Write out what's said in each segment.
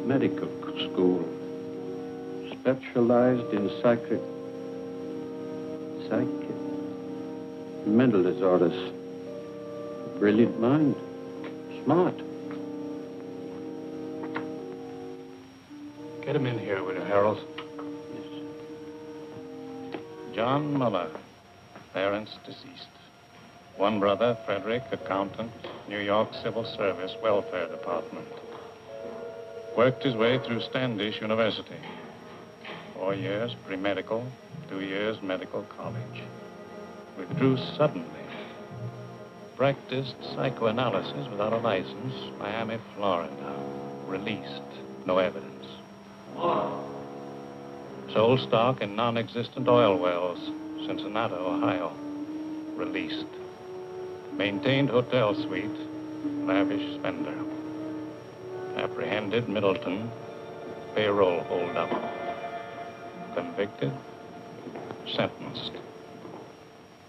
medical school, specialized in mental disorders. Brilliant mind, smart. Get him in here, will you, Harold? Yes. John Muller, parents deceased. One brother, Frederick, accountant, New York Civil Service Welfare Department. Worked his way through Standish University. 4 years pre-medical, 2 years medical college. Withdrew suddenly. Practiced psychoanalysis without a license, Miami, Florida. Released, no evidence. Sold stock in non-existent oil wells, Cincinnati, Ohio. Released. Maintained hotel suite, lavish spender. Apprehended Middleton, payroll holdup. Convicted, sentenced.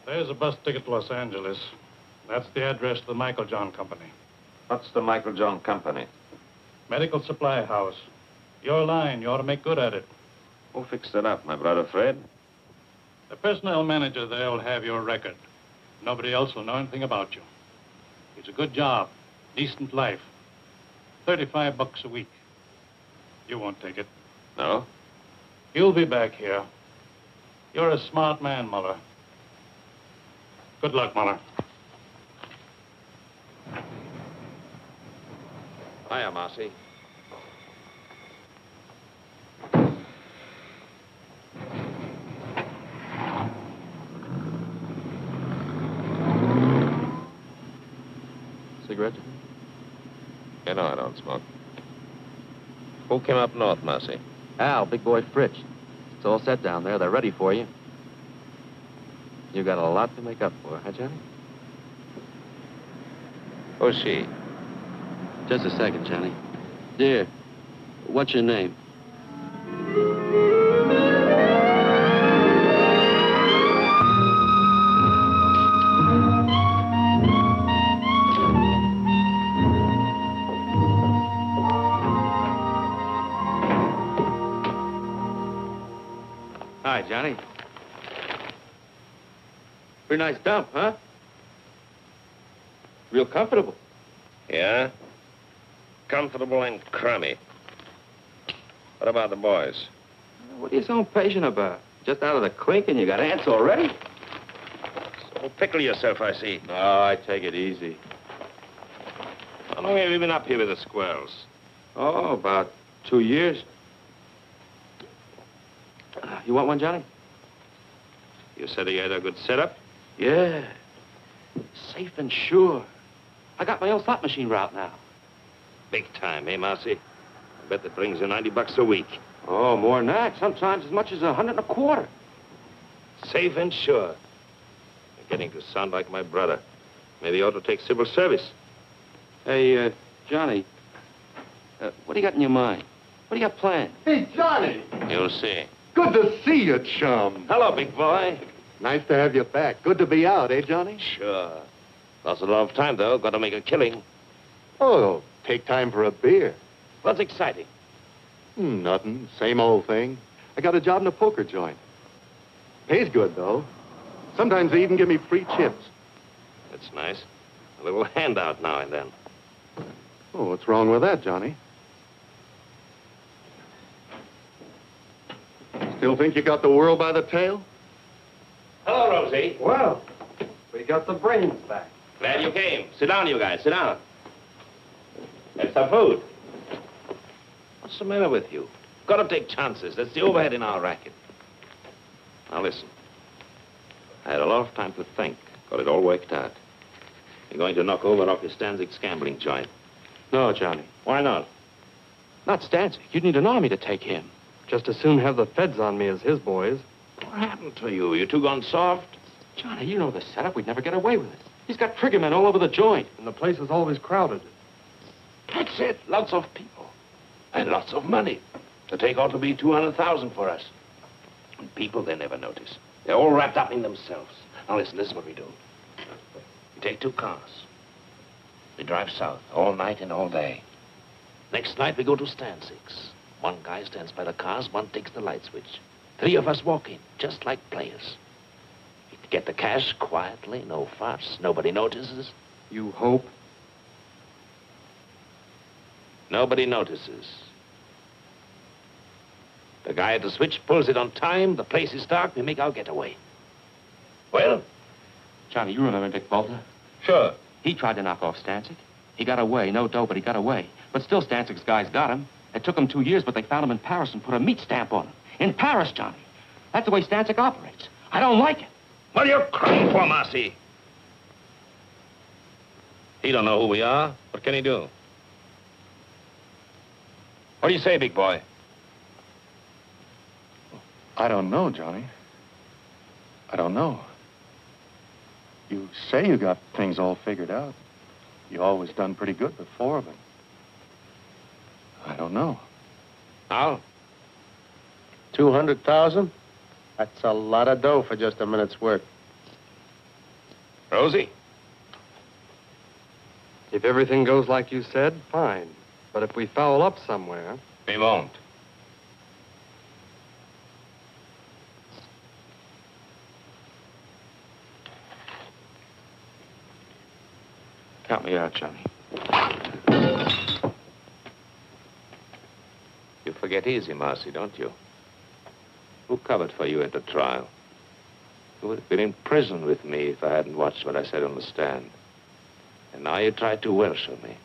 There's a bus ticket to Los Angeles. That's the address to the Michael John Company. What's the Michael John Company? Medical supply house. Your line, you ought to make good at it. Who fixed it up, my brother Fred? The personnel manager there will have your record. Nobody else will know anything about you. It's a good job, decent life. $35 a week. You won't take it. No? You'll be back here. You're a smart man, Muller. Good luck, Muller. Hiya, Marcy. Cigarette? You know I don't smoke. Who came up north, Marcy? Al, big boy Fritz. It's all set down there. They're ready for you. You got a lot to make up for, huh, Johnny? Who's she? Just a second, Johnny. Dear, what's your name? Hi, Johnny. Pretty nice dump, huh? Real comfortable. Yeah? Comfortable and crummy. What about the boys? What are you so impatient about? Just out of the clink and you got ants already? So pickle yourself, I see. No, I take it easy. How long have you been up here with the squirrels? Oh, about 2 years. You want one, Johnny? You said you had a good setup? Yeah. Safe and sure. I got my own slot machine route now. Big time, eh, Marcy? I bet that brings you $90 a week. Oh, more than that. Sometimes as much as $125. Safe and sure. You're getting to sound like my brother. Maybe you ought to take civil service. Hey, Johnny, what do you got in your mind? What do you got planned? Hey, Johnny! You'll see. Good to see you, chum. Hello, big boy. Nice to have you back. Good to be out, eh, Johnny? Sure. Lost a lot of time, though. Got to make a killing. Oh, take time for a beer. What's exciting? Nothing. Same old thing. I got a job in a poker joint. Pays good, though. Sometimes they even give me free chips. That's nice. A little handout now and then. Oh, what's wrong with that, Johnny? Still think you got the world by the tail? Hello, Rosie. Well, we got the brains back. Glad you came. Sit down, you guys. Sit down. Have some food. What's the matter with you? Got to take chances. That's the overhead in our racket. Now, listen. I had a lot of time to think. Got it all worked out. You're going to knock over off your Stanzig's gambling joint. No, Johnny. Why not? Not Stanzik. You'd need an army to take him. Just as soon have the feds on me as his boys. What happened to you? You two gone soft? Johnny, you know the setup. We'd never get away with it. He's got triggermen all over the joint. And the place is always crowded. That's it. Lots of people. And lots of money. The take ought to be $200,000 for us. And people, they never notice. They're all wrapped up in themselves. Now, listen, this is what we do. We take 2 cars. We drive south all night and all day. Next night, we go to stand 6. One guy stands by the cars, one takes the light switch. 3 of us walk in, just like players. We get the cash quietly, no fuss. Nobody notices. You hope? Nobody notices. The guy at the switch pulls it on time, the place is dark, we make our getaway. Well? Johnny, you remember Dick Bolter? Sure. He tried to knock off Stancic. He got away. No dough, but he got away. But still, Stancic's guys got him. It took him 2 years, but they found him in Paris and put a meat stamp on him. In Paris, Johnny. That's the way Stancic operates. I don't like it. What are you crying for, Marcy? He don't know who we are. What can he do? What do you say, big boy? I don't know, Johnny. I don't know. You say you got things all figured out. You always done pretty good before, but I don't know. How? 200,000? That's a lot of dough for just a minute's work. Rosie? If everything goes like you said, fine. But if we foul up somewhere... We won't. Count me out, Johnny. You forget easy, Marcy, don't you? Who covered for you at the trial? You would have been in prison with me if I hadn't watched what I said on the stand. And now you try to worship me.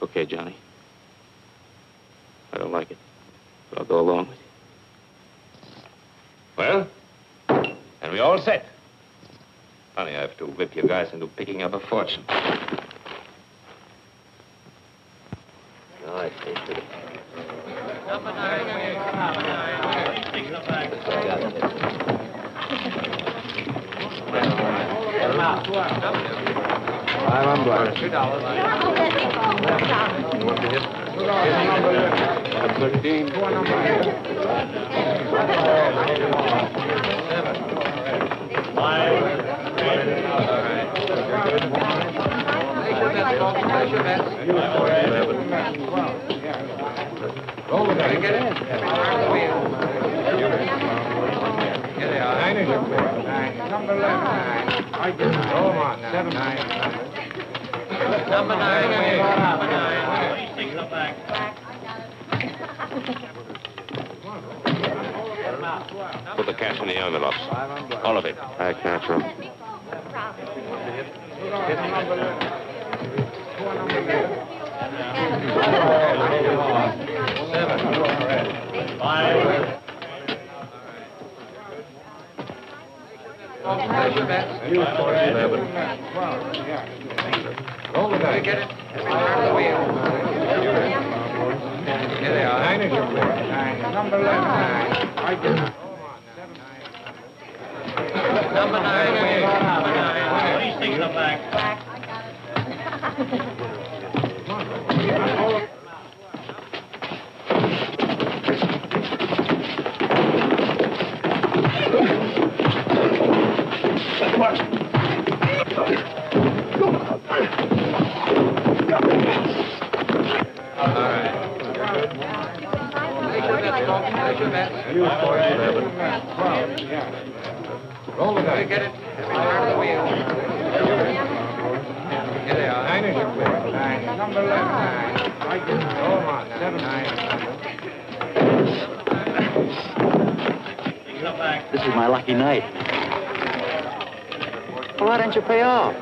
Okay, Johnny. I don't like it, but I'll go along with you. Well? And we all set. Funny, I have to whip you guys into picking up a fortune. No, I tasted it. Number 9. Take the back. I'm black. $2. Roll it. Get it. Here they are. 9 is your bid. 9. Number 11. 9. I get it. Roll them on. 7. 9. Number 9. Number 9. 26 in the back. Put the cash in the envelopes. All of it. I can't show. Roll the dice. Get it. Turn the wheel. Here they are. 9 is your bid. 9. Number 11. 9. I get it. Number 9. Number 9. 26 in the back. Roll the dice. Get it. Turn the wheel. Here they are. 9 is your bid. 9. Number 11. 9. I get it. Roll them on. 7. 9. This is my lucky night. Well, why don't you pay off?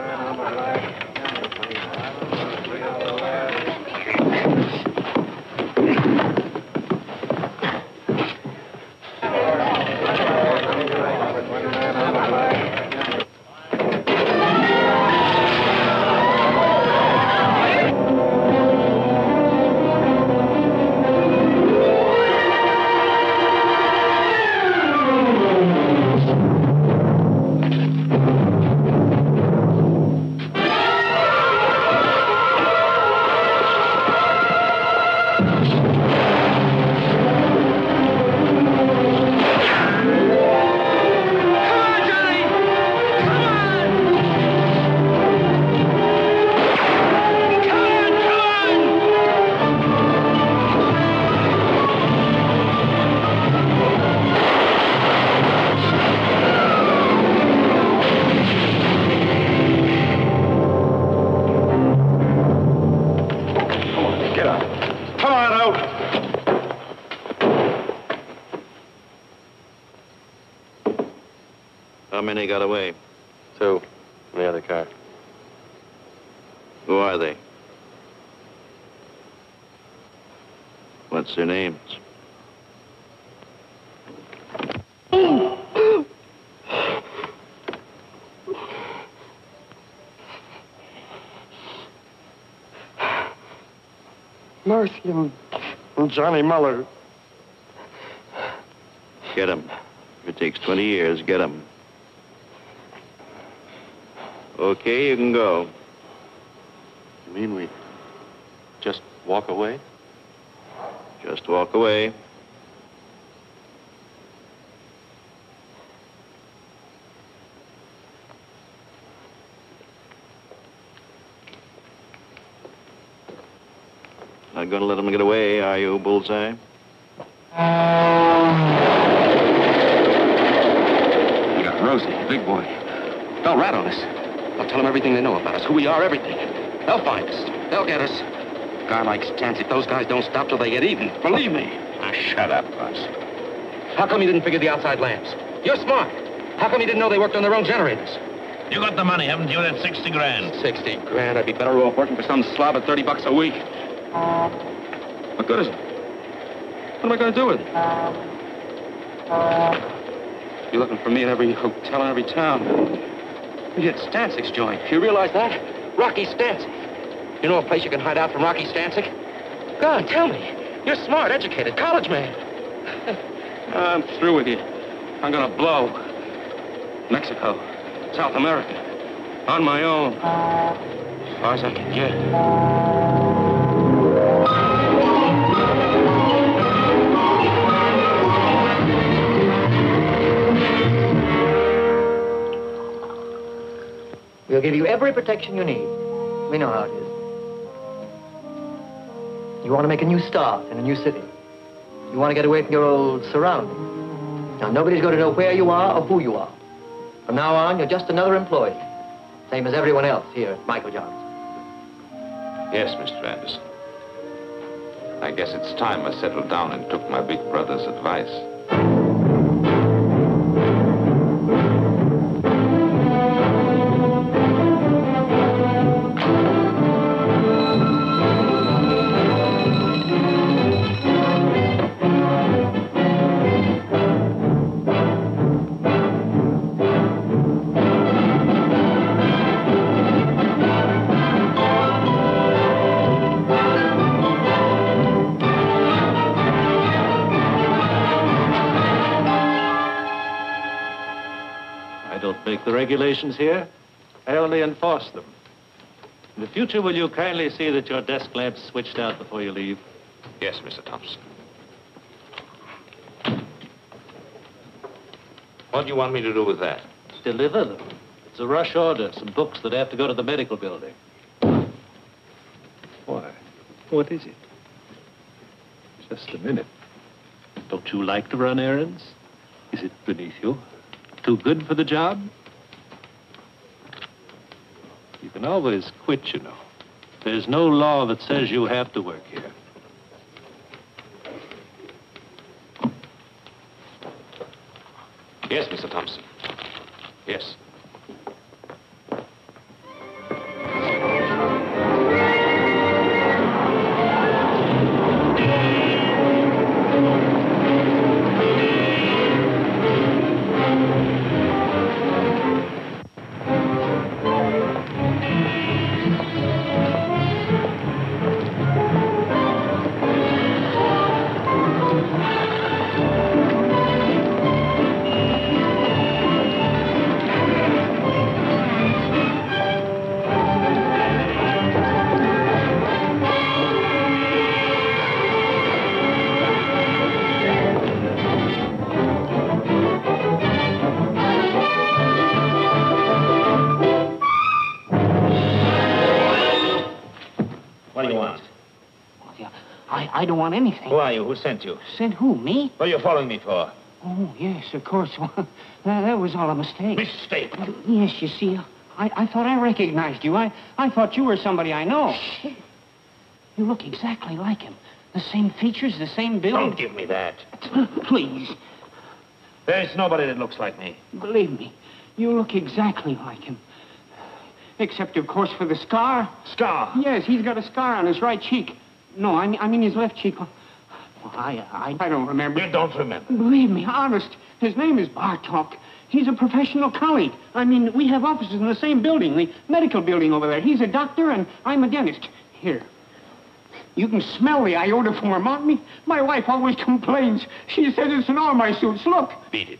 got away. 2 in the other car. Who are they? What's their names? Marcy and Johnny Muller. Get them. If it takes 20 years, get them. Okay, you can go. You mean we just walk away? Just walk away. Not gonna let them get away, are you, Bullseye? You got Rosie, big boy. They'll rat on us. They'll tell them everything they know about us, who we are, everything. They'll find us. They'll get us. A guy like Stancic, those guys don't stop till they get even. Believe me. Ah, shut up, Buzz. How come you didn't figure the outside lamps? You're smart. How come you didn't know they worked on their own generators? You got the money, haven't you? That's 60 grand. 60 grand. I'd be better off working for some slob at 30 bucks a week. What good is it? What am I going to do with it? You're looking for me in every hotel in every town. We hit Stancic's joint. You realize that? Rocky Stancic. You know a place you can hide out from Rocky Stancic? Go on, tell me. You're smart, educated, college man. I'm through with you. I'm going to blow. Mexico, South America, on my own. As far as I can get. We'll give you every protection you need. We know how it is. You want to make a new start in a new city. You want to get away from your old surroundings. Now, nobody's going to know where you are or who you are. From now on, you're just another employee. Same as everyone else here at Michael Johnson. Yes, Mr. Anderson. I guess it's time I settled down and took my big brother's advice. The regulations here, I only enforce them. In the future, will you kindly see that your desk lamp's switched out before you leave? Yes, Mr. Thompson. What do you want me to do with that? Deliver them. It's a rush order, some books that have to go to the medical building. Why? What is it? Just a minute. Don't you like to run errands? Is it beneath you? Too good for the job? You can always quit, you know. There's no law that says you have to work here. Yes, Mr. Thompson. Yes. I don't want anything. Who are you? Who sent you? Sent who, me? What are you following me for? Oh, yes, of course. That was all a mistake. Mistake? Yes, you see, I thought I recognized you. I thought you were somebody I know. Shit. You look exactly like him. The same features, the same build. Don't give me that. Please. There's nobody that looks like me. Believe me, You look exactly like him. Except, of course, for the scar. Scar? Yes, he's got a scar on his right cheek. No, I mean his left cheek. Well, I don't remember. You don't remember? Believe me, honest. His name is Bartok. He's a professional colleague. I mean, we have offices in the same building, the medical building over there. He's a doctor, and I'm a dentist. Here. You can smell the iodoform on me. My wife always complains. She says it's in all my suits. Look. Beat it.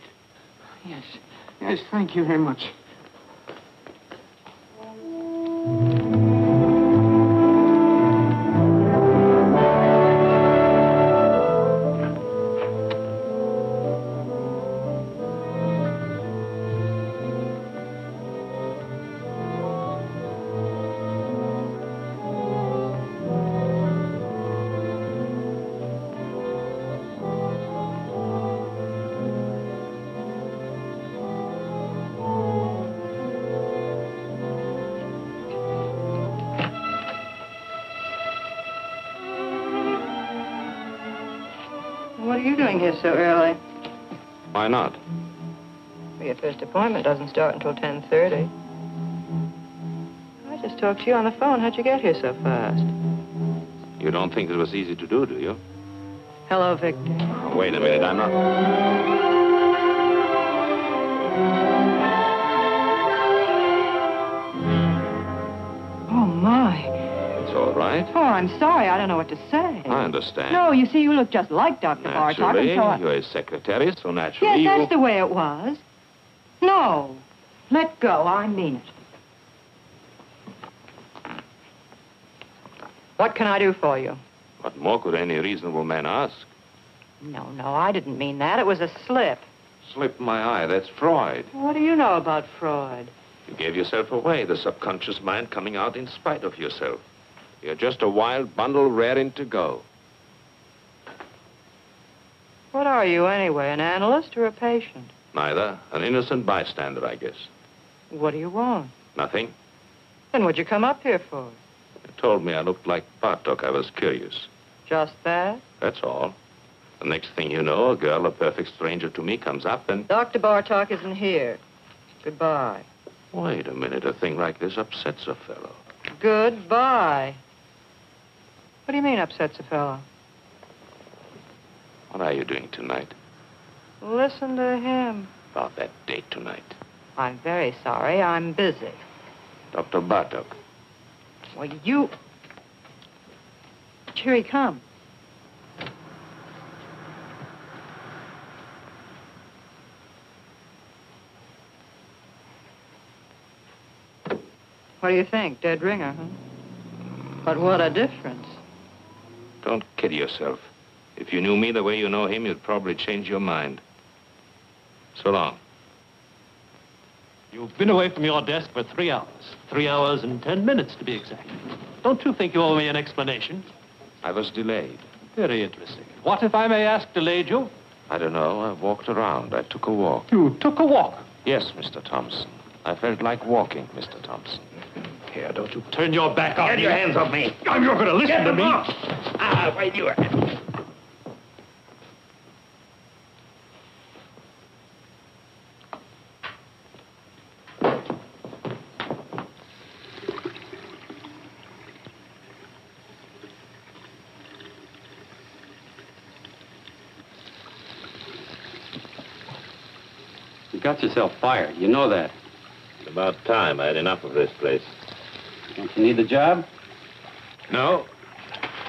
Yes. Yes, thank you very much. What are you doing here so early? Why not? Well, your first appointment doesn't start until 10:30. I just talked to you on the phone. How'd you get here so fast? You don't think it was easy to do you? Hello, Victor. Wait a minute, I'm not... Oh, my. It's all right. Oh, I'm sorry. I don't know what to say. I understand. No, you see, you look just like Dr. Bartok. Naturally, And so I... you're his secretary, so naturally Yes, that's the way it was. No. Let go. I mean it. What can I do for you? What more could any reasonable man ask? No, I didn't mean that. It was a slip. Slip my eye, that's Freud. What do you know about Freud? You gave yourself away, the subconscious mind coming out in spite of yourself. You're just a wild bundle raring to go. What are you, anyway, an analyst or a patient? Neither. An innocent bystander, I guess. What do you want? Nothing. Then what'd you come up here for? You told me I looked like Bartok. I was curious. Just that? That's all. The next thing you know, a girl, a perfect stranger to me, comes up and... Dr. Bartok isn't here. Goodbye. Wait a minute. A thing like this upsets a fellow. Goodbye. What do you mean upsets a fellow? What are you doing tonight? Listen to him. About that date tonight. I'm very sorry. I'm busy. Dr. Bartok. Well, you... Here he comes. What do you think? Dead ringer, huh? But what a difference. Don't kid yourself. If you knew me the way you know him, you'd probably change your mind. So long. You've been away from your desk for 3 hours. 3 hours and 10 minutes, to be exact. Don't you think you owe me an explanation? I was delayed. Very interesting. What, if I may ask, delayed you? I don't know. I walked around. I took a walk. You took a walk? Yes, Mr. Thompson. I felt like walking, Mr. Thompson. Here, don't you turn your back on me. Get your hands off me. You're going to listen to me. Wait, you are. You got yourself fired. You know that. It's about time. I had enough of this place. Don't you need the job? No.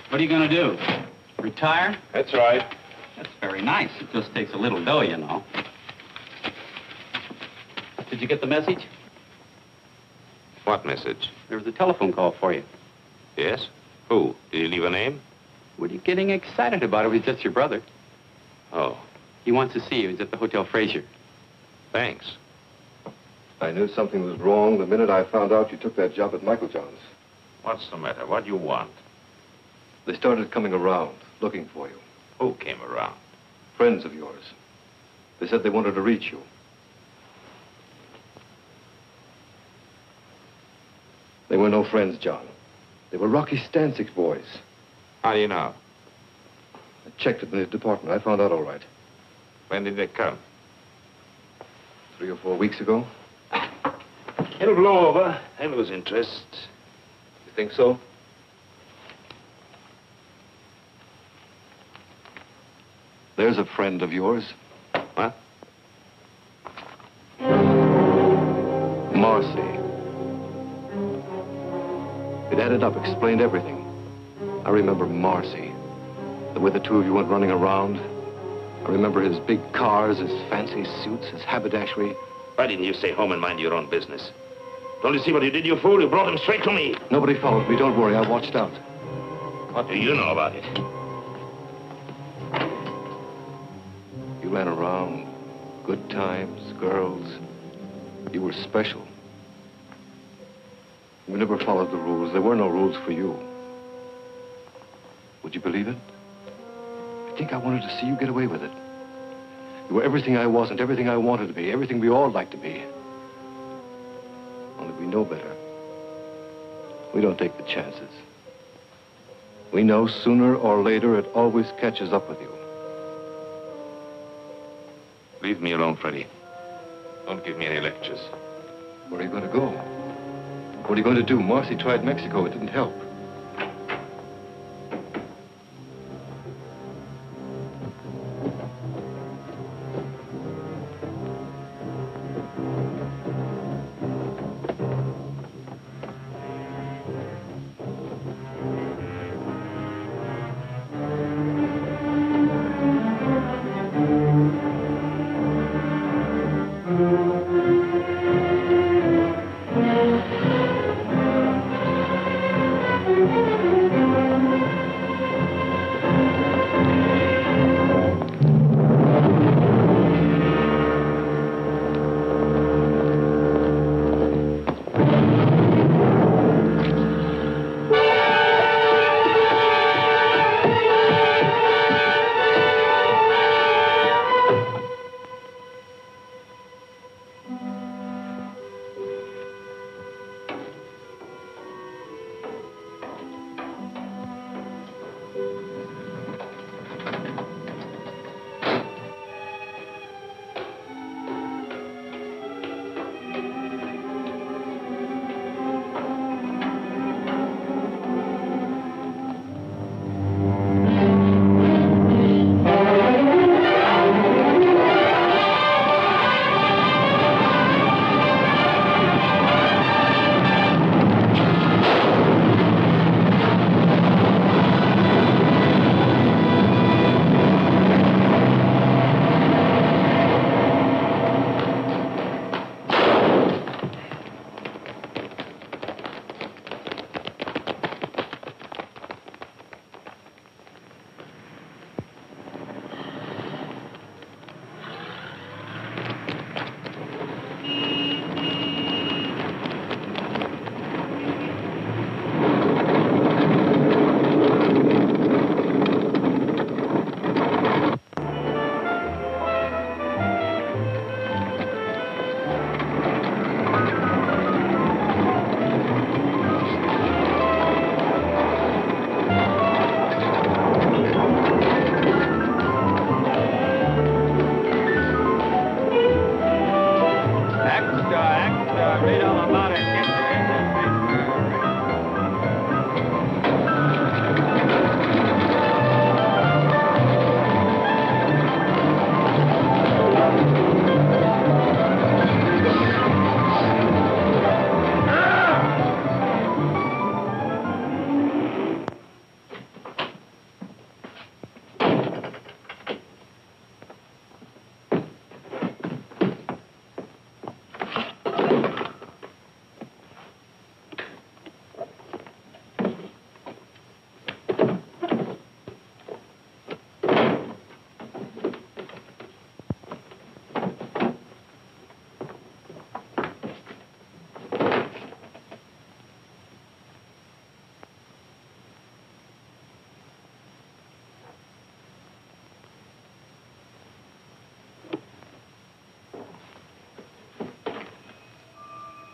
What are you going to do? Retire? That's right. That's very nice. It just takes a little dough, you know. Did you get the message? What message? There was a telephone call for you. Yes? Who? Did he leave a name? What are you getting excited about? It was just your brother. Oh. He wants to see you. He's at the Hotel Fraser. Thanks. I knew something was wrong the minute I found out you took that job at Michael John's. What's the matter? What do you want? They started coming around, looking for you. Who came around? Friends of yours. They said they wanted to reach you. They were no friends, John. They were Rocky Stanczyk's boys. How do you know? I checked it in his department. I found out all right. When did they come? 3 or 4 weeks ago. It'll blow over. I'll lose interest. You think so? There's a friend of yours. What? Marcy. It added up, explained everything. I remember Marcy. The way the two of you went running around. I remember his big cars, his fancy suits, his haberdashery. Why didn't you stay home and mind your own business? Don't you see what you did, you fool? You brought him straight to me. Nobody followed me. Don't worry. I watched out. What do you know about it? You ran around. Good times, girls. You were special. You never followed the rules. There were no rules for you. Would you believe it? I think I wanted to see you get away with it. You were everything I wasn't, everything I wanted to be, everything we all like to be. Only we know better. We don't take the chances. We know sooner or later it always catches up with you. Leave me alone, Freddie. Don't give me any lectures. Where are you going to go? What are you going to do? Marcy tried Mexico. It didn't help.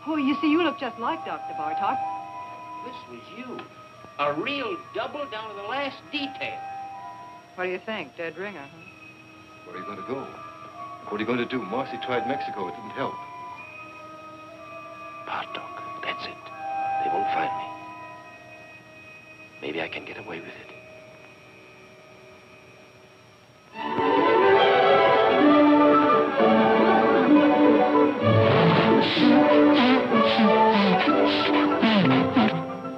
Oh, you see, you look just like Dr. Bartok. This was you. A real double down to the last detail. What do you think? Dead ringer, huh? Where are you going to go? What are you going to do? Marcy tried Mexico. It didn't help. That's it. They won't find me. Maybe I can get away with it.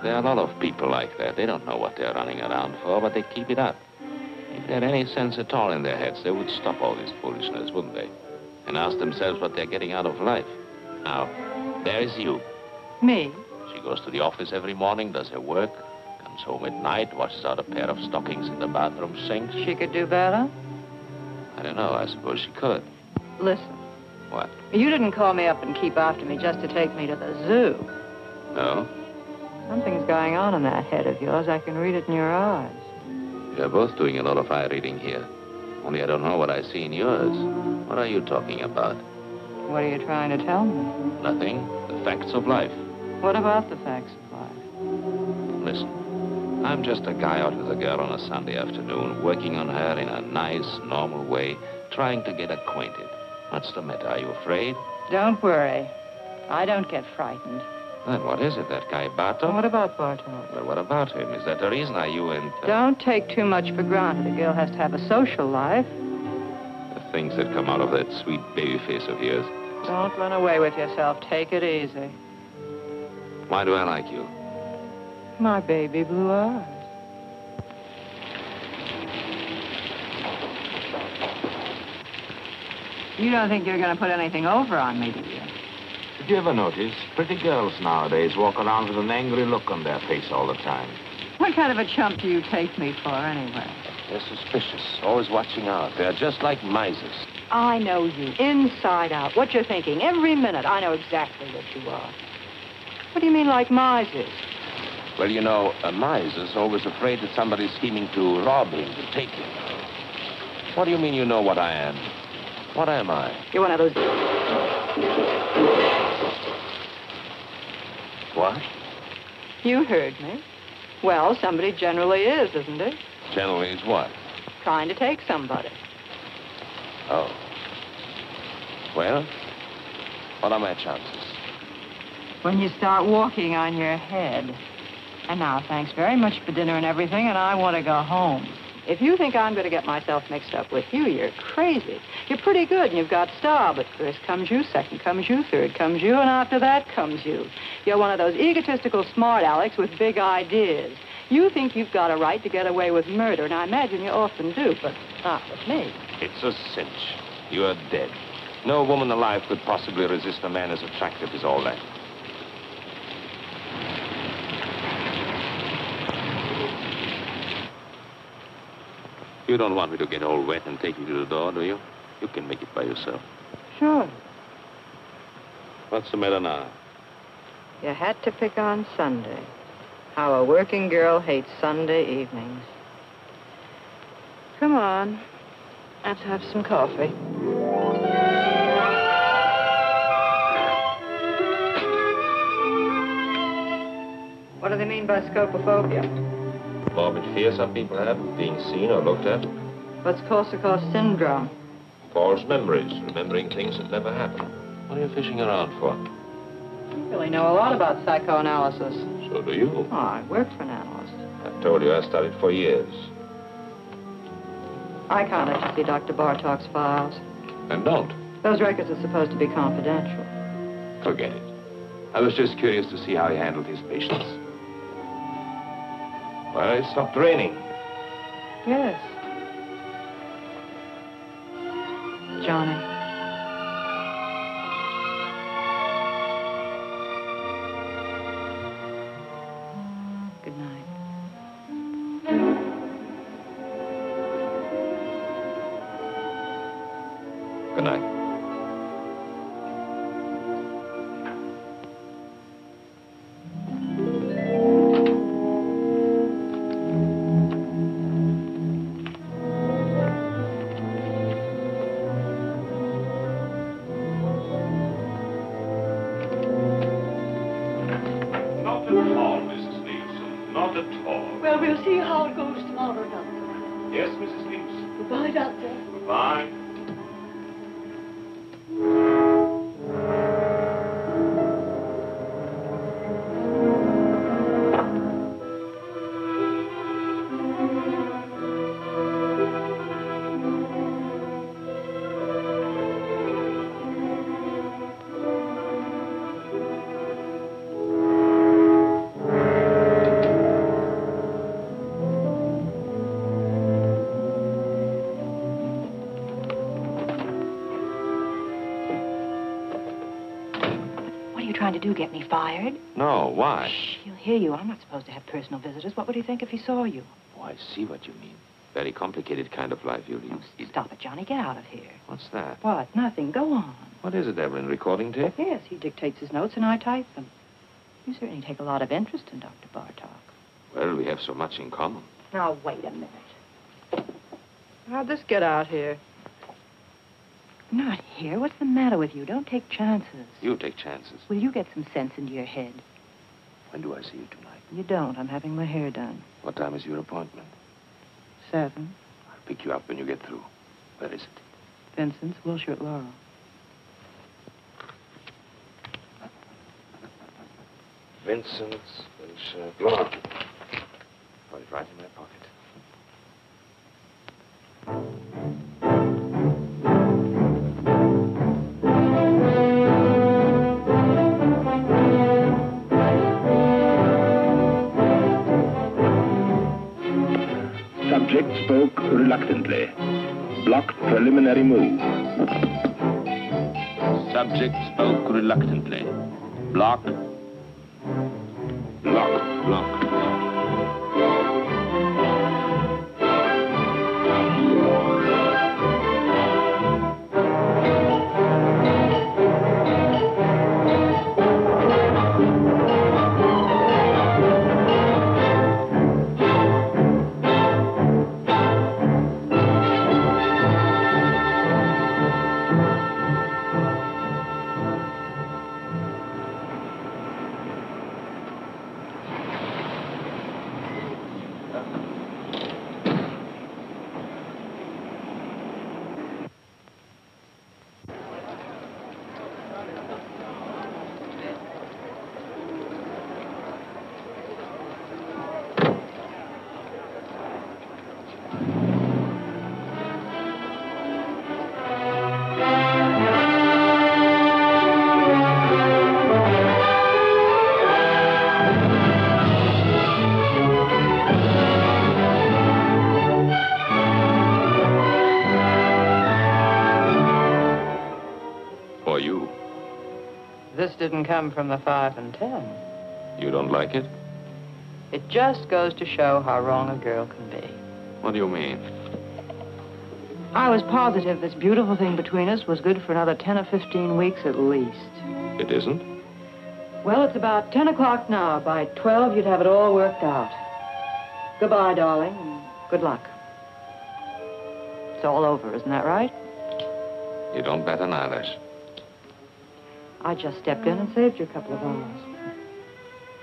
There are a lot of people like that. They don't know what they're running around for, but they keep it up. If they had any sense at all in their heads, they would stop all this foolishness, wouldn't they? And ask themselves what they're getting out of life. Now, there's you. Me? She goes to the office every morning, does her work, comes home at night, washes out a pair of stockings in the bathroom sink. She could do better? I don't know. I suppose she could. Listen. What? You didn't call me up and keep after me just to take me to the zoo. No? Something's going on in that head of yours. I can read it in your eyes. You're both doing a lot of eye reading here. Only I don't know what I see in yours. What are you talking about? What are you trying to tell me? Nothing. The facts of life. What about the facts of life? Listen, I'm just a guy out with a girl on a Sunday afternoon, working on her in a nice, normal way, trying to get acquainted. What's the matter? Are you afraid? Don't worry. I don't get frightened. Then what is it, that guy Bartok? What about Bartok? Well, what about him? Is that the reason? Are you in... Don't take too much for granted. A girl has to have a social life. The things that come out of that sweet baby face of yours. Don't run away with yourself. Take it easy. Why do I like you? My baby blue eyes. You don't think you're going to put anything over on me, do you? Did you ever notice pretty girls nowadays walk around with an angry look on their face all the time? What kind of a chump do you take me for, anyway? They're suspicious, always watching out. They're just like misers. I know you, inside out. What you're thinking, every minute. I know exactly what you are. What do you mean, like misers? Well, you know, a miser's always afraid that somebody's scheming to rob him, to take him. What do you mean you know what I am? What am I? You're one of those... What? You heard me. Well, somebody generally is, isn't it? Generally is what? Trying to take somebody. Oh. Well, what are my chances? When you start walking on your head. And now, thanks very much for dinner and everything, and I want to go home. If you think I'm going to get myself mixed up with you, you're crazy. You're pretty good, and you've got style, but first comes you, second comes you, third comes you, and after that comes you. You're one of those egotistical smart Alecks with big ideas. You think you've got a right to get away with murder, and I imagine you often do, but not with me. It's a cinch. You are dead. No woman alive could possibly resist a man as attractive as all that. You don't want me to get all wet and take you to the door, do you? You can make it by yourself. Sure. What's the matter now? You had to pick on Sunday. How a working girl hates Sunday evenings. Come on. Let's have some coffee. What do they mean by scopophobia? Morbid fear some people have of being seen or looked at. What's Korsakoff syndrome? False memories, remembering things that never happened. What are you fishing around for? You really know a lot about psychoanalysis. So do you. Oh, I work for an analyst. I told you I studied for years. I can't let you see Dr. Bartok's files. And don't. Those records are supposed to be confidential. Forget it. I was just curious to see how he handled his patients. Well, it stopped raining. Yes. Johnny. Good night. Good night. Well, we'll see how it goes tomorrow, Doctor. Yes, Mrs. Leaves. Goodbye, Doctor. Goodbye. trying to do, get me fired? No, why? Shh, he'll hear you. I'm not supposed to have personal visitors. What would he think if he saw you? Oh, I see what you mean. Very complicated kind of life you lead. Oh, stop it, Johnny. Get out of here. What's that? What? Nothing. Go on. What is it, Evelyn? Recording tape? Yes, he dictates his notes and I type them. You certainly take a lot of interest in Dr. Bartok. Well, we have so much in common. Now, wait a minute. How'd this get out here? Not here. What's the matter with you? Don't take chances. You take chances. Will you get some sense into your head? When do I see you tonight? You don't. I'm having my hair done. What time is your appointment? 7. I'll pick you up when you get through. Where is it? Vincent's, Wilshire at Laurel. Vincent's, Wilshire, Laurel. Got it right in my pocket. Subject spoke reluctantly. Blocked preliminary move. Subject spoke reluctantly. Block. Block. Block. Didn't come from the 5 and 10. You don't like it? It just goes to show how wrong a girl can be. What do you mean? I was positive this beautiful thing between us was good for another 10 or 15 weeks at least. It isn't? Well, it's about 10 o'clock now. By 12, you'd have it all worked out. Goodbye, darling, and good luck. It's all over, isn't that right? You don't bat an eyelash. I just stepped in and saved you a couple of hours.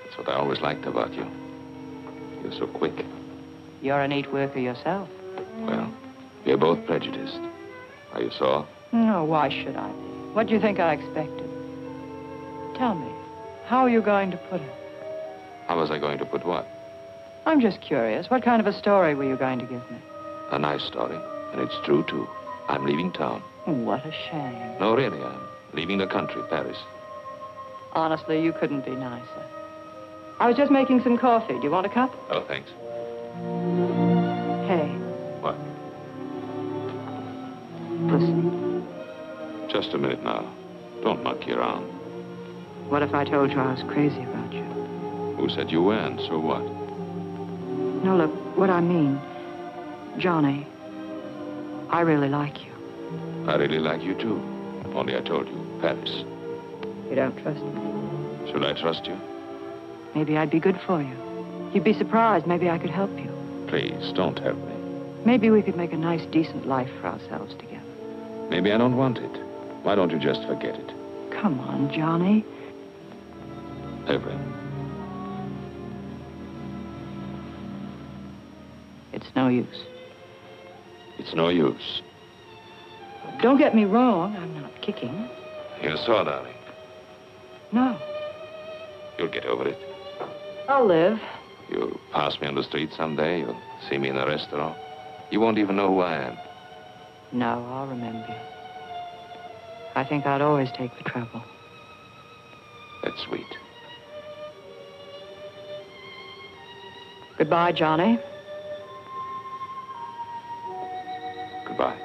That's what I always liked about you. You're so quick. You're a neat worker yourself. Well, we're both prejudiced. Are you sore? No, why should I be? What do you think I expected? Tell me, how are you going to put it? How was I going to put what? I'm just curious. What kind of a story were you going to give me? A nice story, and it's true, too. I'm leaving town. What a shame. No, really, I'm leaving the country, Paris. Honestly, you couldn't be nicer. I was just making some coffee. Do you want a cup? Oh, thanks. Hey. What? Listen. Just a minute now. Don't monkey around. What if I told you I was crazy about you? Who said you weren't? So what? No, look, what I mean, Johnny, I really like you. I really like you, too. Only I told you, Paris. You don't trust me? Should I trust you? Maybe I'd be good for you. You'd be surprised. Maybe I could help you. Please, don't help me. Maybe we could make a nice, decent life for ourselves together. Maybe I don't want it. Why don't you just forget it? Come on, Johnny. Evelyn. It's no use. It's no use. Don't get me wrong. I'm not kicking. You're sore, darling. No. You'll get over it. I'll live. You'll pass me on the street someday. You'll see me in a restaurant. You won't even know who I am. No, I'll remember you. I think I'd always take the trouble. That's sweet. Goodbye, Johnny. Goodbye.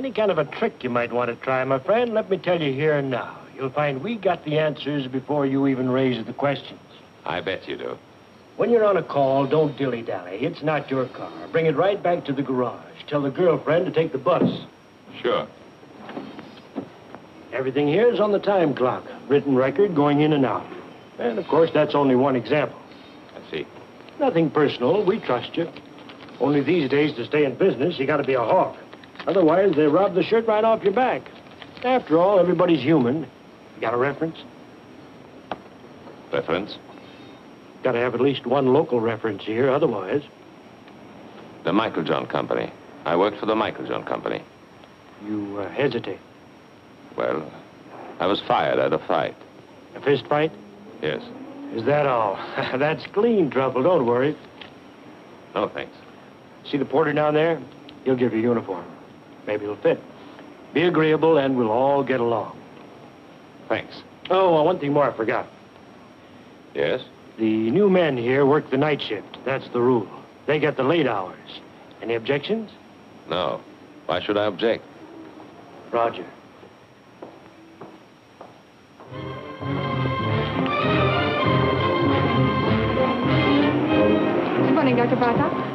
Any kind of a trick you might want to try, my friend, let me tell you here and now. You'll find we got the answers before you even raise the questions. I bet you do. When you're on a call, don't dilly-dally. It's not your car. Bring it right back to the garage. Tell the girlfriend to take the bus. Sure. Everything here is on the time clock. Written record going in and out. And, of course, that's only one example. I see. Nothing personal. We trust you. Only these days, to stay in business, you got to be a hawk. Otherwise, they rob the shirt right off your back. After all, everybody's human. You got a reference? Reference? Got to have at least one local reference here, otherwise. The Michael John Company. I worked for the Michael John Company. You hesitate. Well, I was fired at a fight. A fist fight? Yes. Is that all? That's clean trouble, don't worry. No, thanks. See the porter down there? He'll give you a uniform. Maybe it'll fit. Be agreeable and we'll all get along. Thanks. Oh, one thing more I forgot. Yes? The new men here work the night shift. That's the rule. They get the late hours. Any objections? No. Why should I object? Roger. Good morning, Dr. Bartok.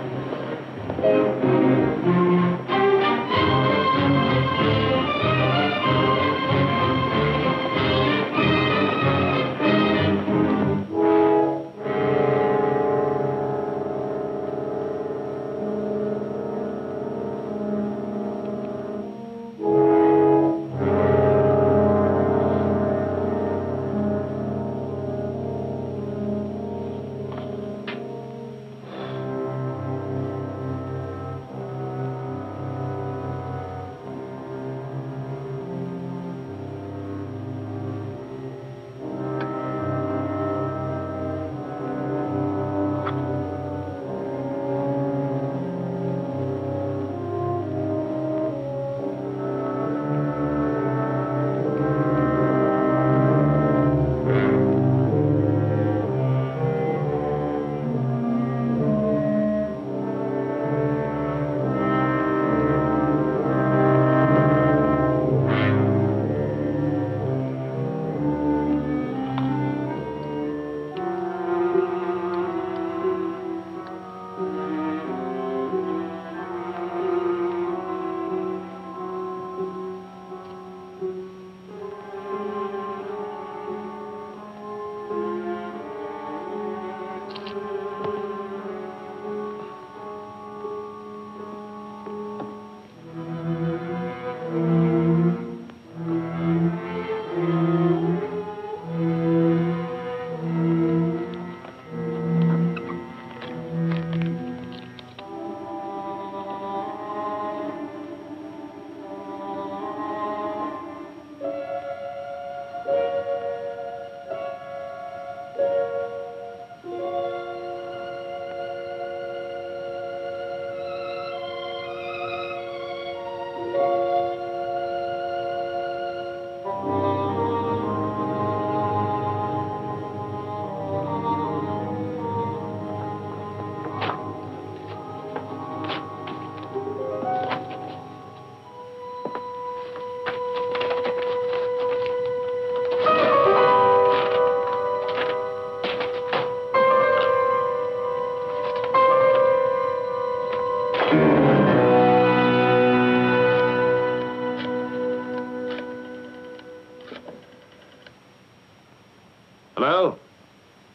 Hello?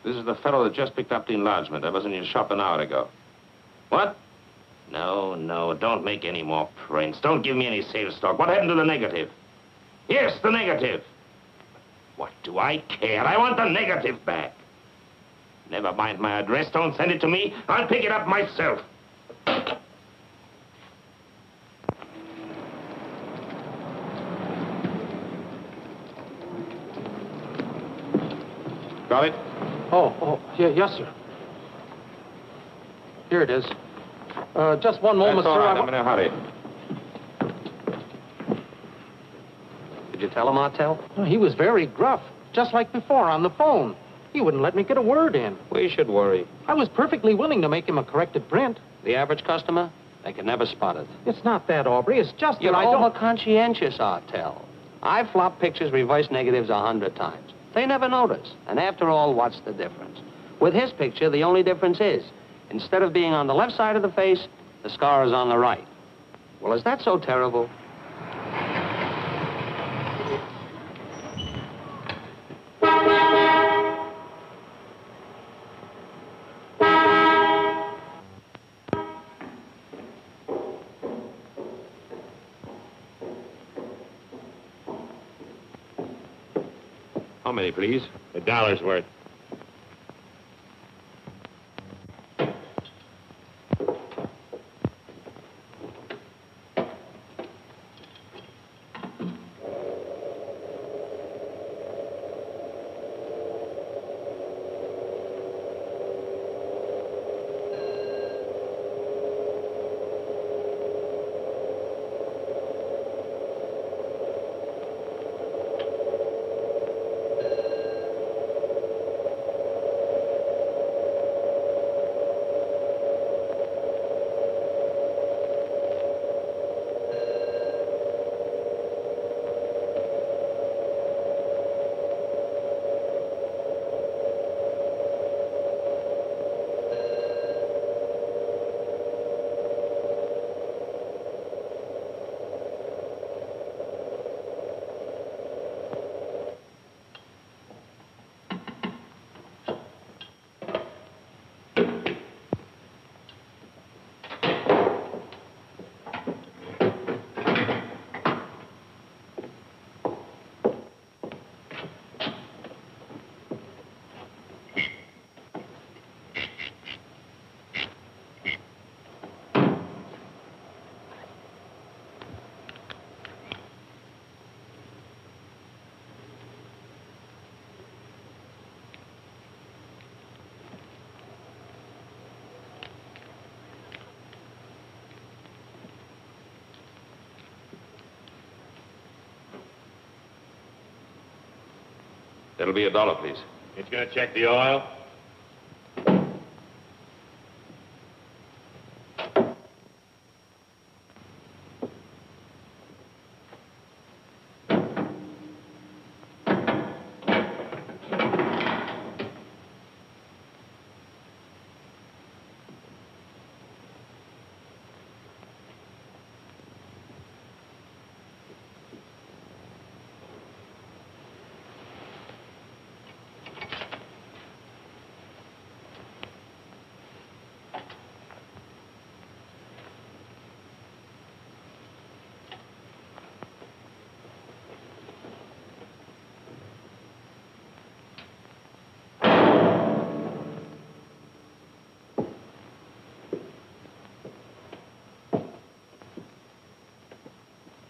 This is the fellow that just picked up the enlargement. I was in your shop an hour ago. What? No, don't make any more prints. Don't give me any sales talk. What happened to the negative? Yes, the negative. What do I care? I want the negative back. Never mind my address. Don't send it to me. I'll pick it up myself. Got it? Yeah, yes, sir. Here it is. Just one moment, That's all sir. right. I'm in a hurry. Did you tell him, Martel? He was very gruff, just like before on the phone. He wouldn't let me get a word in. We should worry. I was perfectly willing to make him a corrected print. The average customer? They can never spot it. It's not that, Aubrey. It's just You're that I don't... over-conscientious, Artell. I've flopped pictures, reverse negatives 100 times. They never notice. And after all, what's the difference? With his picture, the only difference is, instead of being on the left side of the face, the scar is on the right. Well, is that so terrible? How many, please? $1's worth. That'll be $1, please. It's gonna check the oil.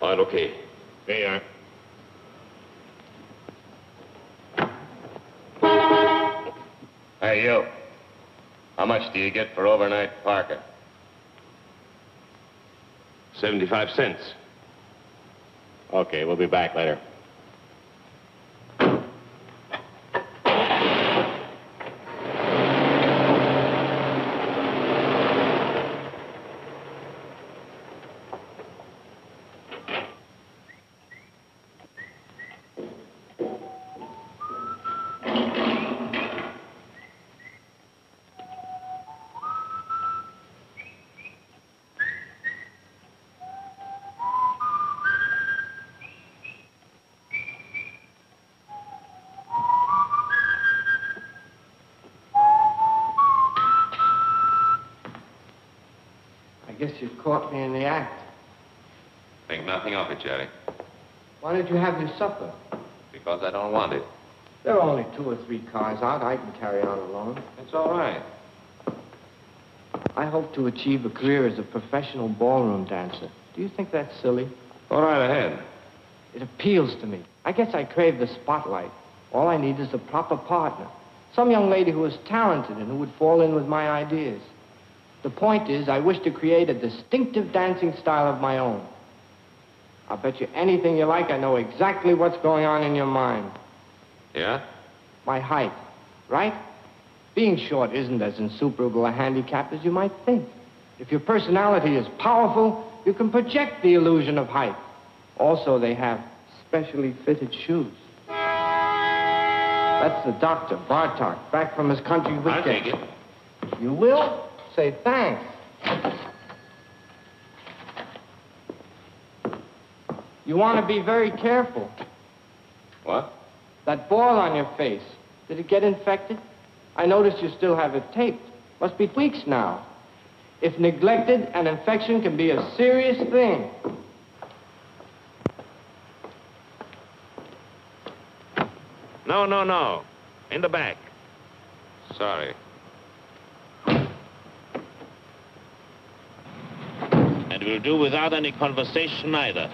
All right, okay. There you are. Hey, you. How much do you get for overnight parking? 75 cents. Okay, we'll be back later. I guess you caught me in the act. Think nothing of it, Jerry. Why did you have your supper? Because I don't want it. There are only 2 or 3 cars out. I can carry on alone. It's all right. I hope to achieve a career as a professional ballroom dancer. Do you think that's silly? Go right ahead. It appeals to me. I guess I crave the spotlight. All I need is a proper partner. Some young lady who is talented and who would fall in with my ideas. The point is, I wish to create a distinctive dancing style of my own. I'll bet you anything you like I know exactly what's going on in your mind. Yeah? My height, right? Being short isn't as insuperable a handicap as you might think. If your personality is powerful, you can project the illusion of height. Also, they have specially fitted shoes. That's the doctor, Bartok, back from his country weekend. I'll take it. You will? Say thanks. You want to be very careful. What? That boil on your face, did it get infected? I noticed you still have it taped. Must be weeks now. If neglected, an infection can be a serious thing. No, no, no. In the back. Sorry. And we'll do without any conversation either.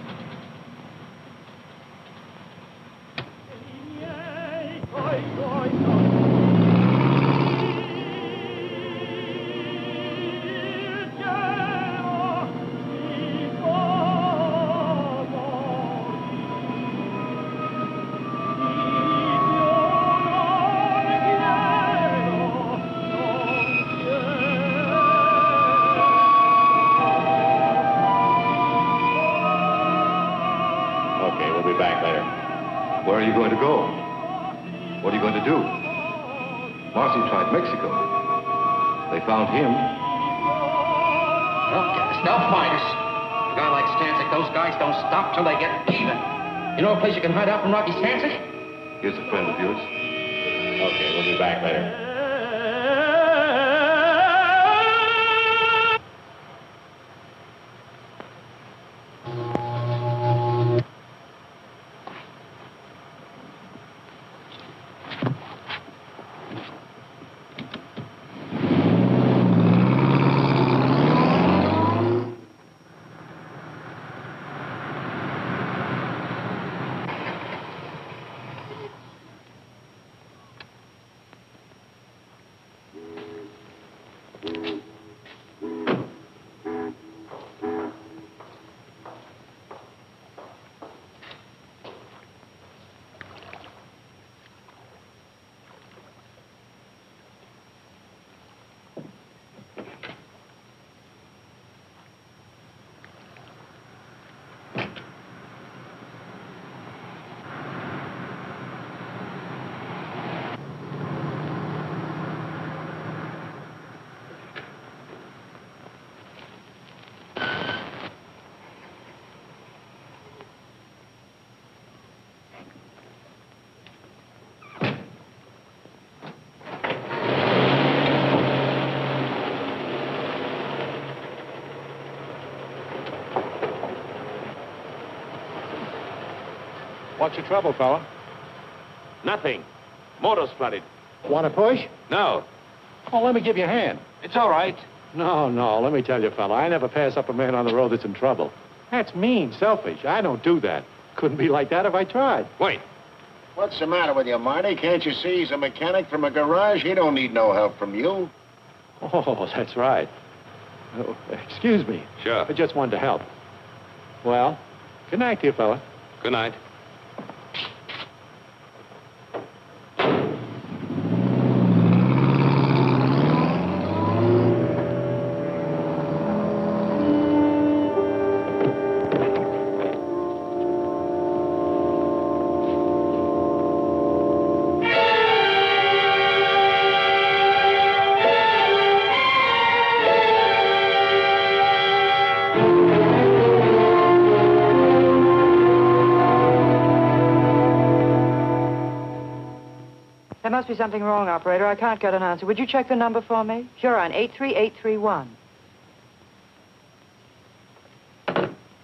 Where are you going to go? What are you going to do? Marcy tried Mexico. They found him. They'll get us. They'll find us. A guy like Stanzik, those guys don't stop till they get even. You know a place you can hide out from Rocky Stanzik? Here's a friend of yours. Okay, we'll be back later. What's your trouble, fella? Nothing. Motor's flooded. Want to push? No. Oh, let me give you a hand. It's all right. No, let me tell you, fella, I never pass up a man on the road that's in trouble. That's mean, selfish. I don't do that. Couldn't be like that if I tried. Wait. What's the matter with you, Marty? Can't you see he's a mechanic from a garage? He don't need no help from you. Oh, that's right. Oh, excuse me. Sure. I just wanted to help. Well, good night to you, fella. Good night. There must be something wrong, operator. I can't get an answer. Would you check the number for me? Sure, on 83831.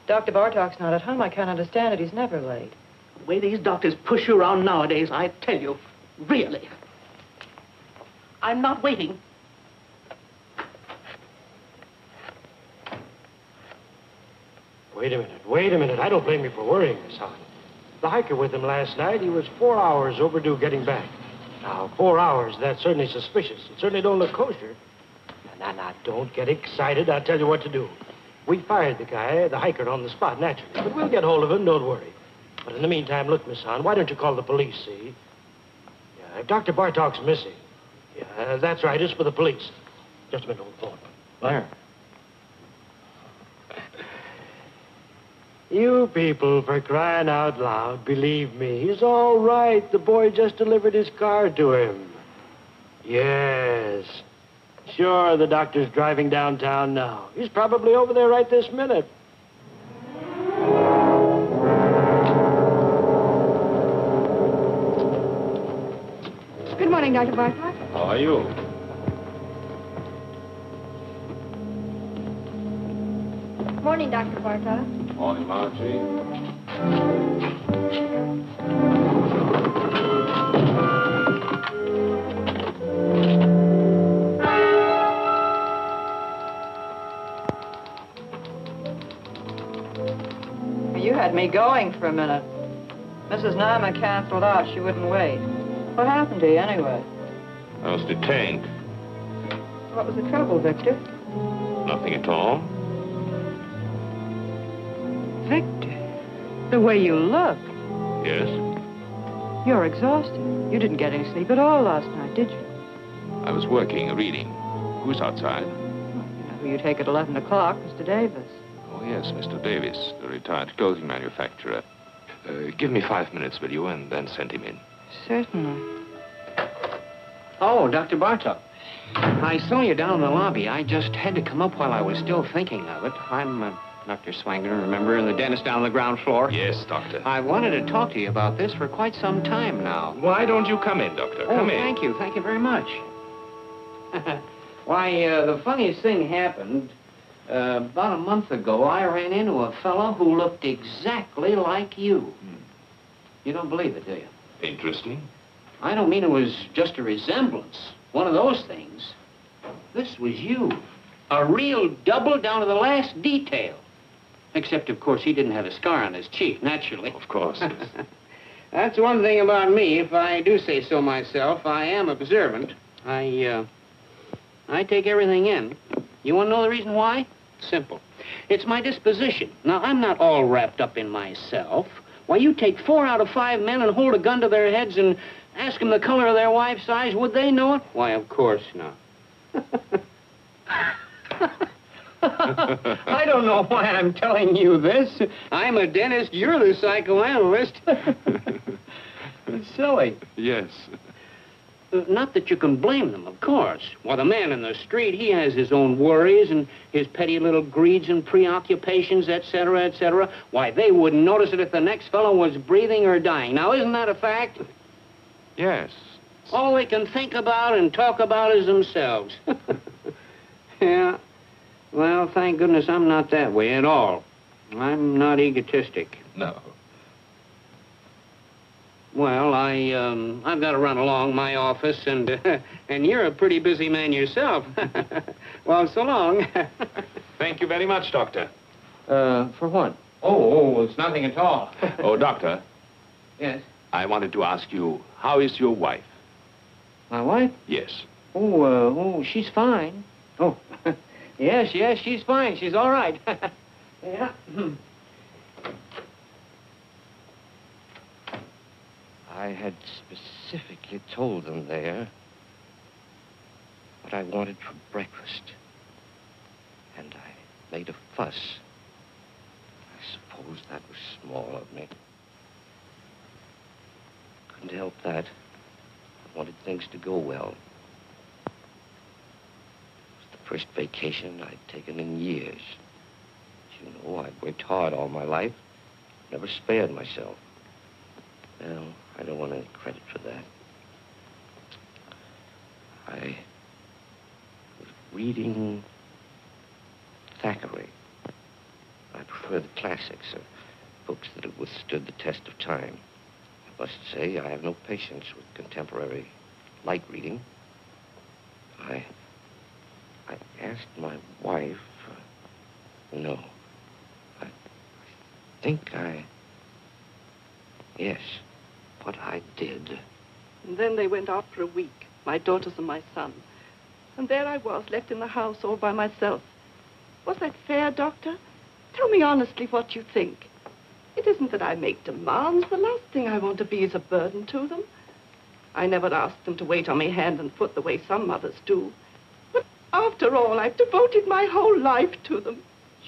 Dr. Bartok's not at home. I can't understand it. He's never late. The way these doctors push you around nowadays, I tell you, really. I'm not waiting. Wait a minute. I don't blame you for worrying, Miss Hahn. The hiker with him last night, he was 4 hours overdue getting back. Now, 4 hours, that's certainly suspicious. It certainly don't look kosher. Now, don't get excited. I'll tell you what to do. We fired the guy, the hiker, on the spot, naturally. But we'll get hold of him, don't worry. But in the meantime, look, Miss Hahn, why don't you call the police, see? Yeah, if Dr. Bartok's missing. Yeah, that's right, it's for the police. Just a minute on the phone. There. You people, for crying out loud, believe me, he's all right. The boy just delivered his car to him. Yes. Sure, the doctor's driving downtown now. He's probably over there right this minute. Good morning, Dr. Bartok. How are you? Morning, Dr. Bartok. Morning, Margie. You had me going for a minute. Mrs. Nama canceled out. She wouldn't wait. What happened to you, anyway? I was detained. What was the trouble, Victor? Nothing at all. Victor, the way you look. Yes? You're exhausted. You didn't get any sleep at all last night, did you? I was working, reading. Who's outside? You know who you take at 11 o'clock, Mr. Davis. Oh, yes, Mr. Davis, the retired clothing manufacturer. Give me 5 minutes, will you, and then send him in. Certainly. Oh, Dr. Bartok. I saw you down in the lobby. I just had to come up while I was still thinking of it. I'm Dr. Swangner, remember, the dentist down on the ground floor? Yes, Doctor. I wanted to talk to you about this for quite some time now. Why don't you come in, Doctor? Come in. Thank you. Thank you very much. Why, the funniest thing happened. About a month ago, I ran into a fellow who looked exactly like you. You don't believe it, do you? Interesting. I don't mean it was just a resemblance. One of those things. This was you. A real double down to the last detail. Except, of course, he didn't have a scar on his cheek, naturally. Of course. That's one thing about me, if I do say so myself. I am observant. I take everything in. You want to know the reason why? Simple. It's my disposition. Now, I'm not all wrapped up in myself. Why, you take 4 out of 5 men and hold a gun to their heads and ask them the color of their wife's eyes, would they know it? Why, of course not. I don't know why I'm telling you this. I'm a dentist, you're the psychoanalyst. It's silly. Yes. Not that you can blame them, of course. Well, the man in the street, he has his own worries and his petty little greeds and preoccupations, etc., etc. Why, they wouldn't notice it if the next fellow was breathing or dying. Now, isn't that a fact? Yes. All they can think about and talk about is themselves. Yeah. Well, thank goodness I'm not that way at all. I'm not egotistic. No. Well, I've got to run along my office, and you're a pretty busy man yourself. Well, so long. Thank you very much, Doctor. For what? Oh, it's nothing at all. Oh, Doctor. Yes? I wanted to ask you, how is your wife? My wife? Yes. Oh, she's fine. Oh, yes, she's fine. She's all right. Yeah. I had specifically told them there what I wanted for breakfast. And I made a fuss. I suppose that was small of me. Couldn't help that. I wanted things to go well. It was the first vacation I'd taken in years. As you know, I'd worked hard all my life. Never spared myself. Well, I don't want any credit for that. I was reading Thackeray. I prefer the classics, books that have withstood the test of time. I must say I have no patience with contemporary light reading. I asked my wife, no, I think yes, what I did. And then they went out for a week, my daughters and my son. And there I was, left in the house all by myself. Was that fair, Doctor? Tell me honestly what you think. It isn't that I make demands. The last thing I want to be is a burden to them. I never asked them to wait on me hand and foot the way some mothers do. But after all, I've devoted my whole life to them.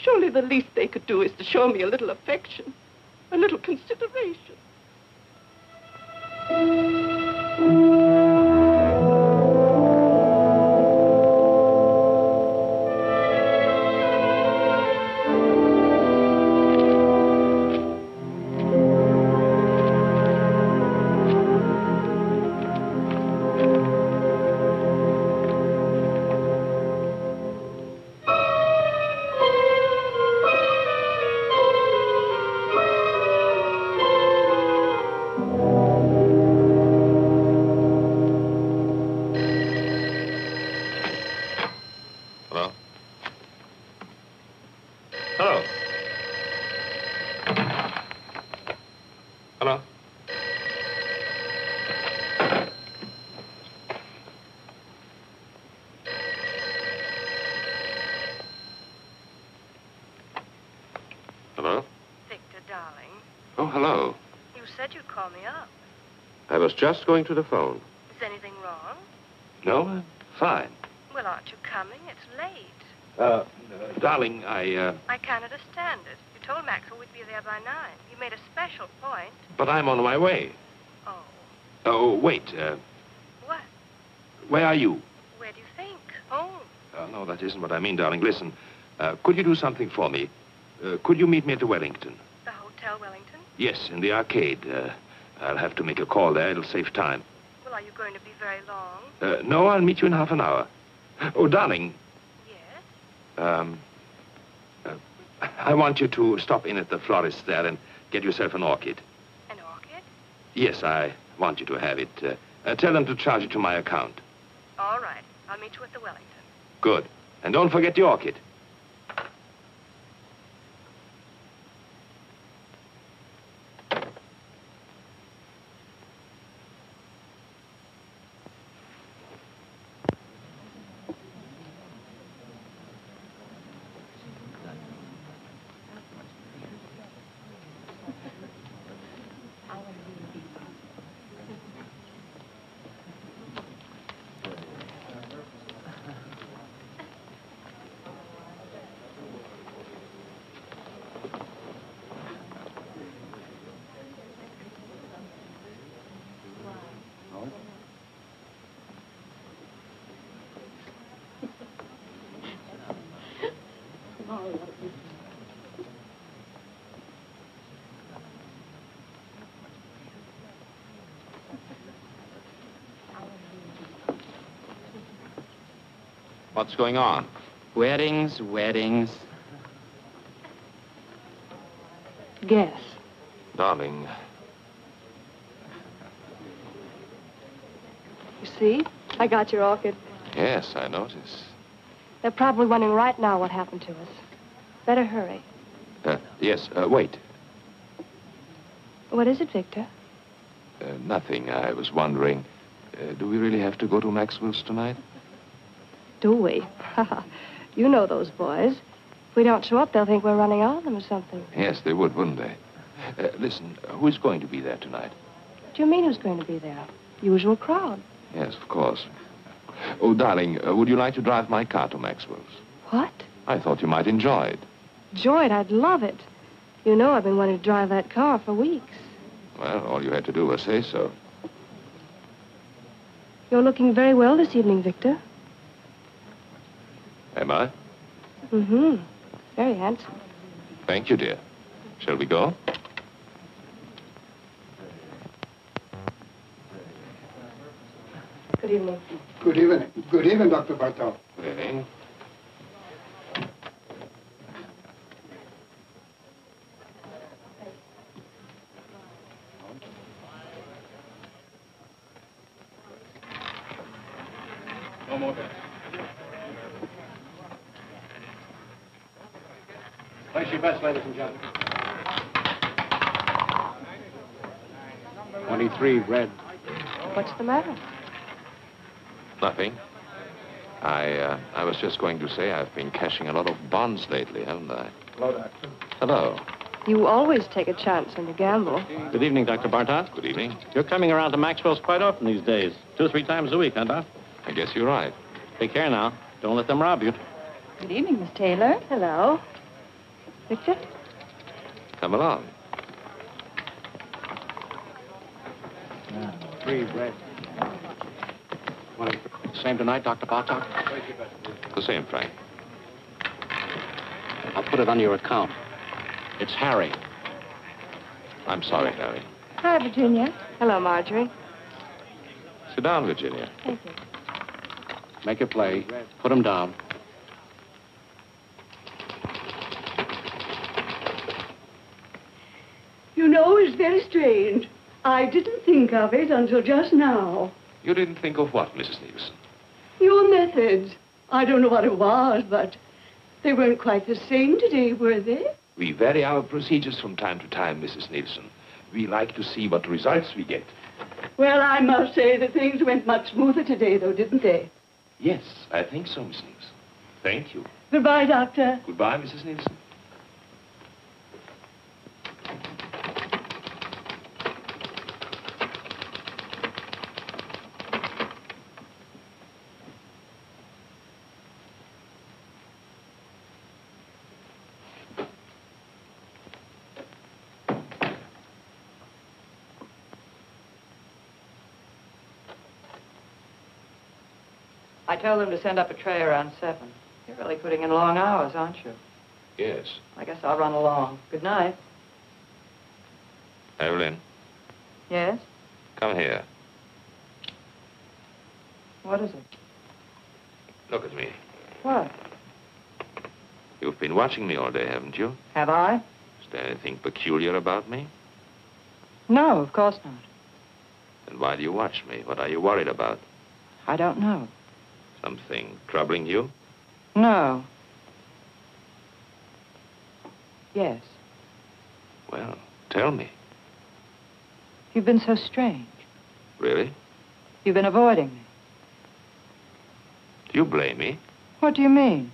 Surely the least they could do is to show me a little affection, a little consideration. I was just going to the phone. Is anything wrong? No, I'm fine. Well, aren't you coming? It's late. Darling, I can't understand it. You told Maxwell we'd be there by 9. You made a special point. But I'm on my way. Oh. Oh, wait. What? Where are you? Where do you think? Home. No, that isn't what I mean, darling. Listen, could you do something for me? Could you meet me at the Wellington? The Hotel Wellington? Yes, in the arcade. I'll have to make a call there. It'll save time. Well, are you going to be very long? No, I'll meet you in half an hour. Oh, darling. Yes? I want you to stop in at the florist there and get yourself an orchid. An orchid? Yes, I want you to have it. Tell them to charge it to my account. All right. I'll meet you at the Wellington. Good. And don't forget the orchid. What's going on? Weddings, weddings. Guess. Darling. You see? I got your orchid. Yes, I notice. They're probably wondering right now what happened to us. Better hurry. Yes, wait. What is it, Victor? Nothing. I was wondering, do we really have to go to Maxwell's tonight? Do we? You know those boys. If we don't show up, they'll think we're running on them or something. Yes, they would, wouldn't they? Listen, who's going to be there tonight? What do you mean who's going to be there? Usual crowd. Yes, of course. Oh, darling, would you like to drive my car to Maxwell's? What? I thought you might enjoy it. Enjoy it? I'd love it. You know I've been wanting to drive that car for weeks. Well, all you had to do was say so. You're looking very well this evening, Victor. Am I? Mm-hmm. Very handsome. Thank you, dear. Shall we go? Good evening. Good evening. Good evening, Dr. Bartel. Good evening. No more there. Place your bets, ladies and gentlemen. 23, red. What's the matter? Nothing. I was just going to say I've been cashing a lot of bonds lately, haven't I? Hello, Doctor. Hello. You always take a chance when you gamble. Good evening, Dr. Bartok. Good evening. You're coming around to Maxwell's quite often these days. 2 or 3 times a week, huh, Doc? I guess you're right. Take care now. Don't let them rob you. Good evening, Miss Taylor. Hello. Victor? Come along. Free bread. Same tonight, Dr. Bartok? The same, Frank. I'll put it on your account. It's Harry. I'm sorry, Harry. Hi, Virginia. Hello, Marjorie. Sit down, Virginia. Thank you. Make a play. Put him down. You know, it's very strange. I didn't think of it until just now. You didn't think of what, Mrs. Nielsen? Your methods. I don't know what it was, but they weren't quite the same today, were they? We vary our procedures from time to time, Mrs. Nielsen. We like to see what results we get. Well, I must say that things went much smoother today, though, didn't they? Yes, I think so, Miss Nielsen. Thank you. Goodbye, Doctor. Goodbye, Mrs. Nielsen. I told them to send up a tray around 7. You're really putting in long hours, aren't you? Yes. I guess I'll run along. Good night. Evelyn, Yes? come here. What is it? Look at me. What? You've been watching me all day, haven't you? Have I? Is there anything peculiar about me? No, of course not. Then why do you watch me? What are you worried about? I don't know. Something troubling you? No. Yes. Well, tell me. You've been so strange. Really? You've been avoiding me. Do you blame me? What do you mean?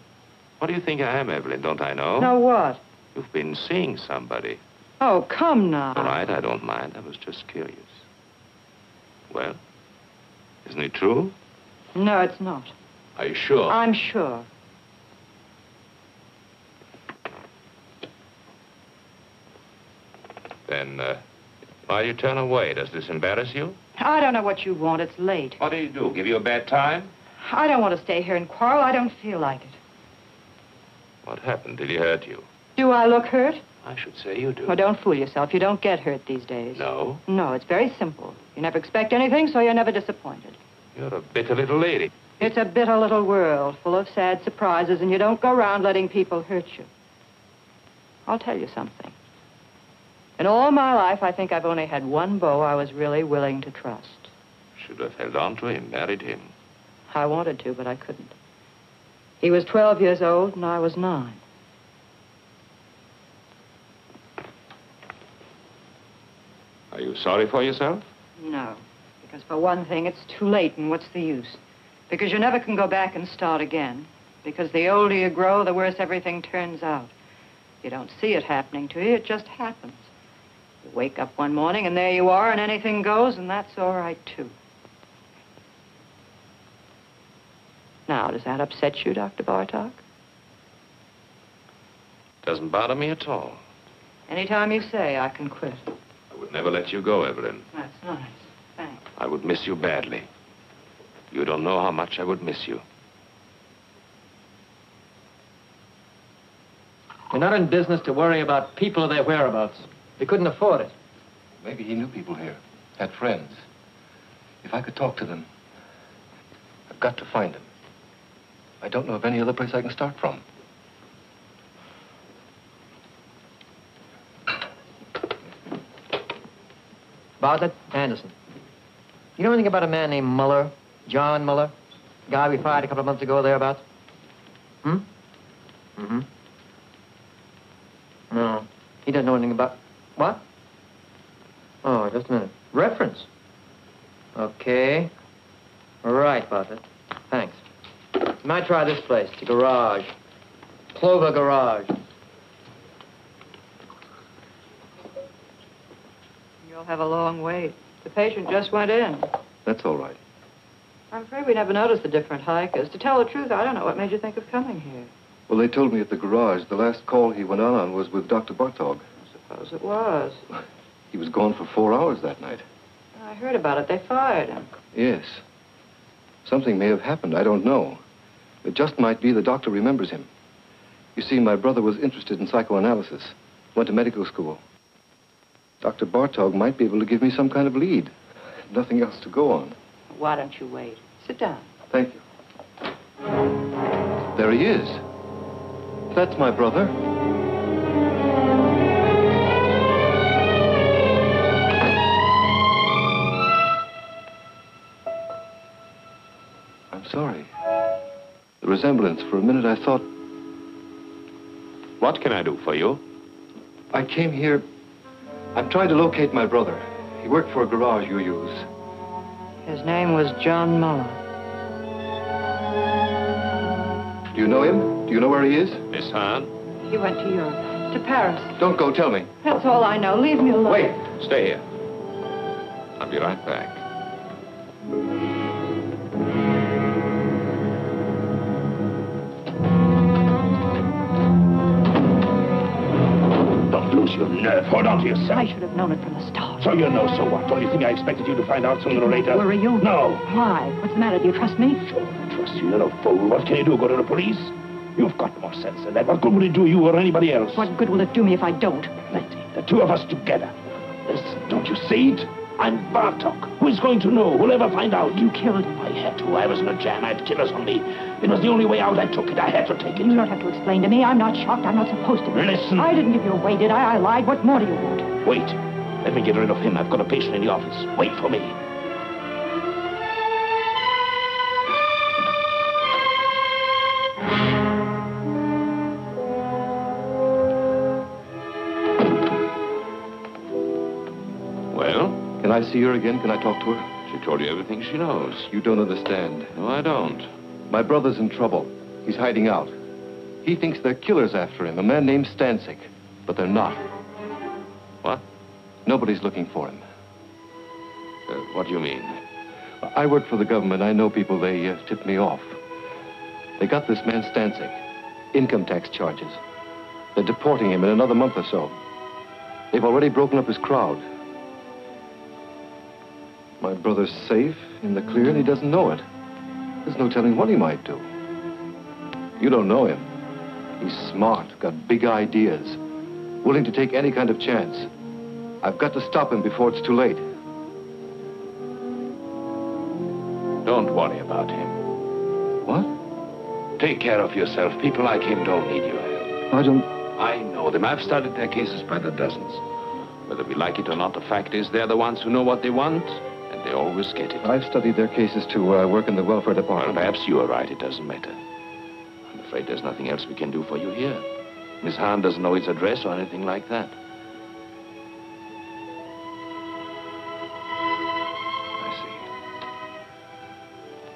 What do you think I am, Evelyn? Don't I know? Know what? You've been seeing somebody. Oh, come now. All right, I don't mind. I was just curious. Well, isn't it true? No, it's not. Are you sure? I'm sure. Then, why do you turn away? Does this embarrass you? I don't know what you want. It's late. What do you do? Give you a bad time? I don't want to stay here and quarrel. I don't feel like it. What happened? Did he hurt you? Do I look hurt? I should say you do. Well, don't fool yourself. You don't get hurt these days. No? No, it's very simple. You never expect anything, so you're never disappointed. You're a bitter little lady. It's a bitter little world full of sad surprises, and you don't go around letting people hurt you. I'll tell you something. In all my life, I think I've only had one beau I was really willing to trust. Should have held on to him, married him. I wanted to, but I couldn't. He was 12 years old, and I was 9. Are you sorry for yourself? No, because for one thing, it's too late, and what's the use? Because you never can go back and start again. Because the older you grow, the worse everything turns out. You don't see it happening to you, it just happens. You wake up one morning, and there you are, and anything goes, and that's all right, too. Now, does that upset you, Dr. Bartok? Doesn't bother me at all. Anytime you say, I can quit. I would never let you go, Evelyn. That's nice. Thanks. I would miss you badly. You don't know how much I would miss you. We're not in business to worry about people or their whereabouts. We couldn't afford it. Maybe he knew people here, had friends. If I could talk to them, I've got to find them. I don't know of any other place I can start from. Bartlett, Anderson. You know anything about a man named Muller? John Muller? The guy we fired a couple of months ago thereabouts? Hmm? Mm-hmm. No. He doesn't know anything about... What? Oh, just a minute. Reference? Okay. All right, Bartlett. Thanks. You might try this place, the garage. Clover Garage. You'll have a long wait. The patient just went in. That's all right. I'm afraid we never noticed the different hikers. To tell the truth, I don't know what made you think of coming here. Well, they told me at the garage the last call he went on was with Dr. Bartog. I suppose it was. He was gone for 4 hours that night. I heard about it. They fired him. Yes. Something may have happened. I don't know. It just might be the doctor remembers him. You see, my brother was interested in psychoanalysis. Went to medical school. Dr. Bartog might be able to give me some kind of lead. Nothing else to go on. Why don't you wait? Sit down. Thank you. There he is. That's my brother. I'm sorry. The resemblance, for a minute I thought... What can I do for you? I came here... I'm trying to locate my brother. He worked for a garage you use. His name was John Muller. Do you know him? Do you know where he is? Miss Hahn? He went to Europe. To Paris. Don't go, tell me. That's all I know. Leave me alone. Wait. Stay here. I'll be right back. Lose your nerve. Hold on to yourself. I should have known it from the start. So you know, so what? Don't you think I expected you to find out sooner or later? Were you? No. Why? What's the matter? Do you trust me? Sure, I trust you. You're no fool. What can you do? Go to the police? You've got more sense than that. What good will it do you or anybody else? What good will it do me if I don't? Plenty. The two of us together. Listen, don't you see it? I'm Bartok. Who is going to know? Who'll ever find out? You killed him. I had to. I was in a jam. I had killers on me. It was the only way out. I took it. I had to take it. You don't have to explain to me. I'm not shocked. I'm not supposed to be. Listen. I didn't give you away, did I? I lied. What more do you want? Wait. Let me get rid of him. I've got a patient in the office. Wait for me. Can I see her again? Can I talk to her? She told you everything she knows. You don't understand. No, I don't. My brother's in trouble. He's hiding out. He thinks they're killers after him, a man named Stancic. But they're not. What? Nobody's looking for him. What do you mean? I work for the government. I know people. They tipped me off. They got this man Stancic. Income tax charges. They're deporting him in another month or so. They've already broken up his crowd. My brother's safe, in the clear, and he doesn't know it. There's no telling what he might do. You don't know him. He's smart, got big ideas, willing to take any kind of chance. I've got to stop him before it's too late. Don't worry about him. What? Take care of yourself. People like him don't need your help. I know them. I've studied their cases by the dozens. Whether we like it or not, the fact is they're the ones who know what they want, and they always get it. I've studied their cases to work in the welfare department. Well, perhaps you are right. It doesn't matter. I'm afraid there's nothing else we can do for you here. Miss Hahn doesn't know his address or anything like that. I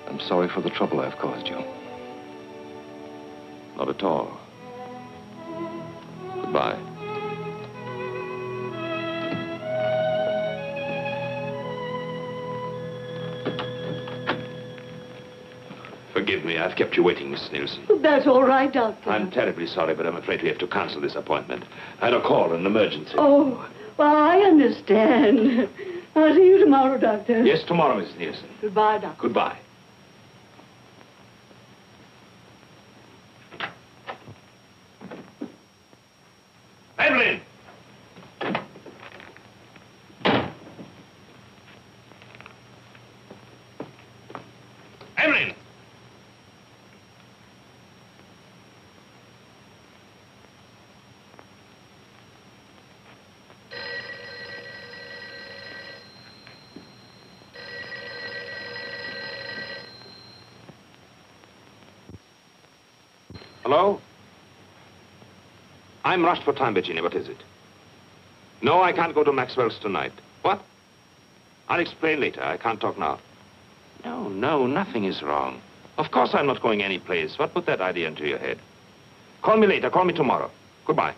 see. I'm sorry for the trouble I've caused you. Not at all. Goodbye. Forgive me, I've kept you waiting, Miss Nielsen. That's all right, Doctor. I'm terribly sorry, but I'm afraid we have to cancel this appointment. I had a call, an emergency. Oh, well, I understand. I'll see you tomorrow, Doctor. Yes, tomorrow, Miss Nielsen. Goodbye, Doctor. Goodbye. Evelyn! Evelyn! Hello? I'm rushed for time, Virginia. What is it? No, I can't go to Maxwell's tonight. What? I'll explain later. I can't talk now. No, nothing is wrong. Of course I'm not going any place. What put that idea into your head? Call me later. Call me tomorrow. Goodbye.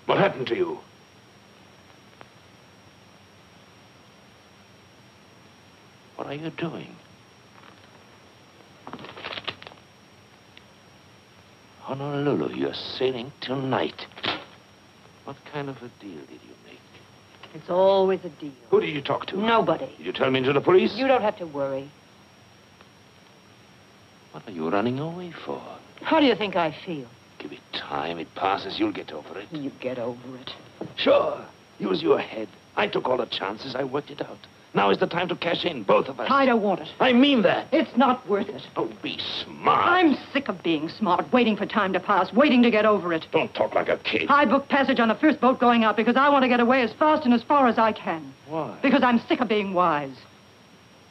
What happened to you? What are you doing? Honolulu, you're sailing tonight. What kind of a deal did you make? It's always a deal. Who did you talk to? Nobody. Did you tell me to the police? You don't have to worry. What are you running away for? How do you think I feel? Give it time. It passes. You'll get over it. You get over it. Sure. Use your head. I took all the chances. I worked it out. Now is the time to cash in, both of us. I don't want it. I mean that. It's not worth it. Oh, be smart. I'm sick of being smart, waiting for time to pass, waiting to get over it. Don't talk like a kid. I booked passage on the first boat going out because I want to get away as fast and as far as I can. Why? Because I'm sick of being wise.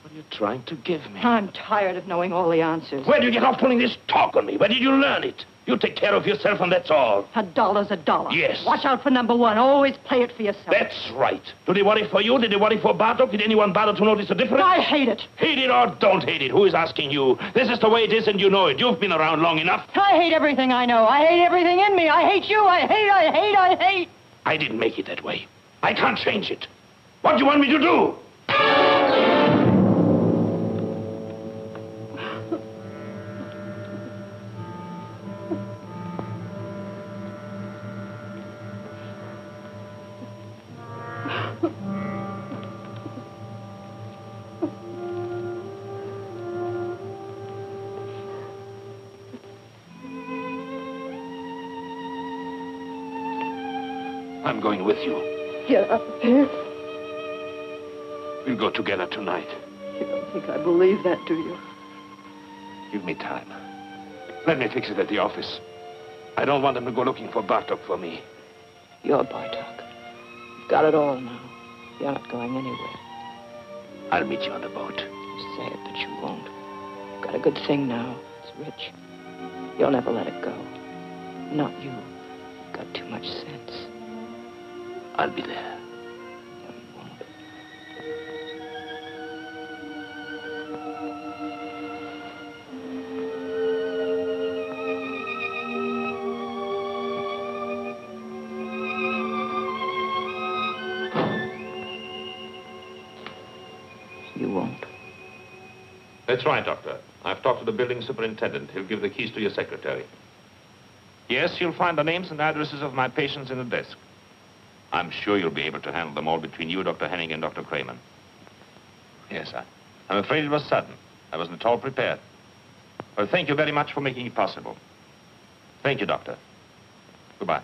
What are you trying to give me? I'm tired of knowing all the answers. Where did you get off pulling this talk on me? Where did you learn it? You take care of yourself and that's all. $1's $1. Yes. Watch out for number one. Always play it for yourself. That's right. Do they worry for you? Did they worry for Bartok? Did anyone bother to notice the difference? I hate it. Hate it or don't hate it. Who is asking you? This is the way it is and you know it. You've been around long enough. I hate everything I know. I hate everything in me. I hate you. I hate. I didn't make it that way. I can't change it. What do you want me to do? I'm going with you. Get up here. We'll go together tonight. You don't think I believe that, do you? Give me time. Let me fix it at the office. I don't want them to go looking for Bartok for me. You're Bartok. You've got it all now. You're not going anywhere. I'll meet you on the boat. You say it, but you won't. You've got a good thing now. It's rich. You'll never let it go. Not you. You've got too much sense. I'll be there. You won't. That's right, Doctor. I've talked to the building superintendent. He'll give the keys to your secretary. Yes, you'll find the names and addresses of my patients in the desk. I'm sure you'll be able to handle them all between you, Dr. Henning, and Dr. Kramer. Yes, I'm afraid it was sudden. I wasn't at all prepared. Well, thank you very much for making it possible. Thank you, Doctor. Goodbye.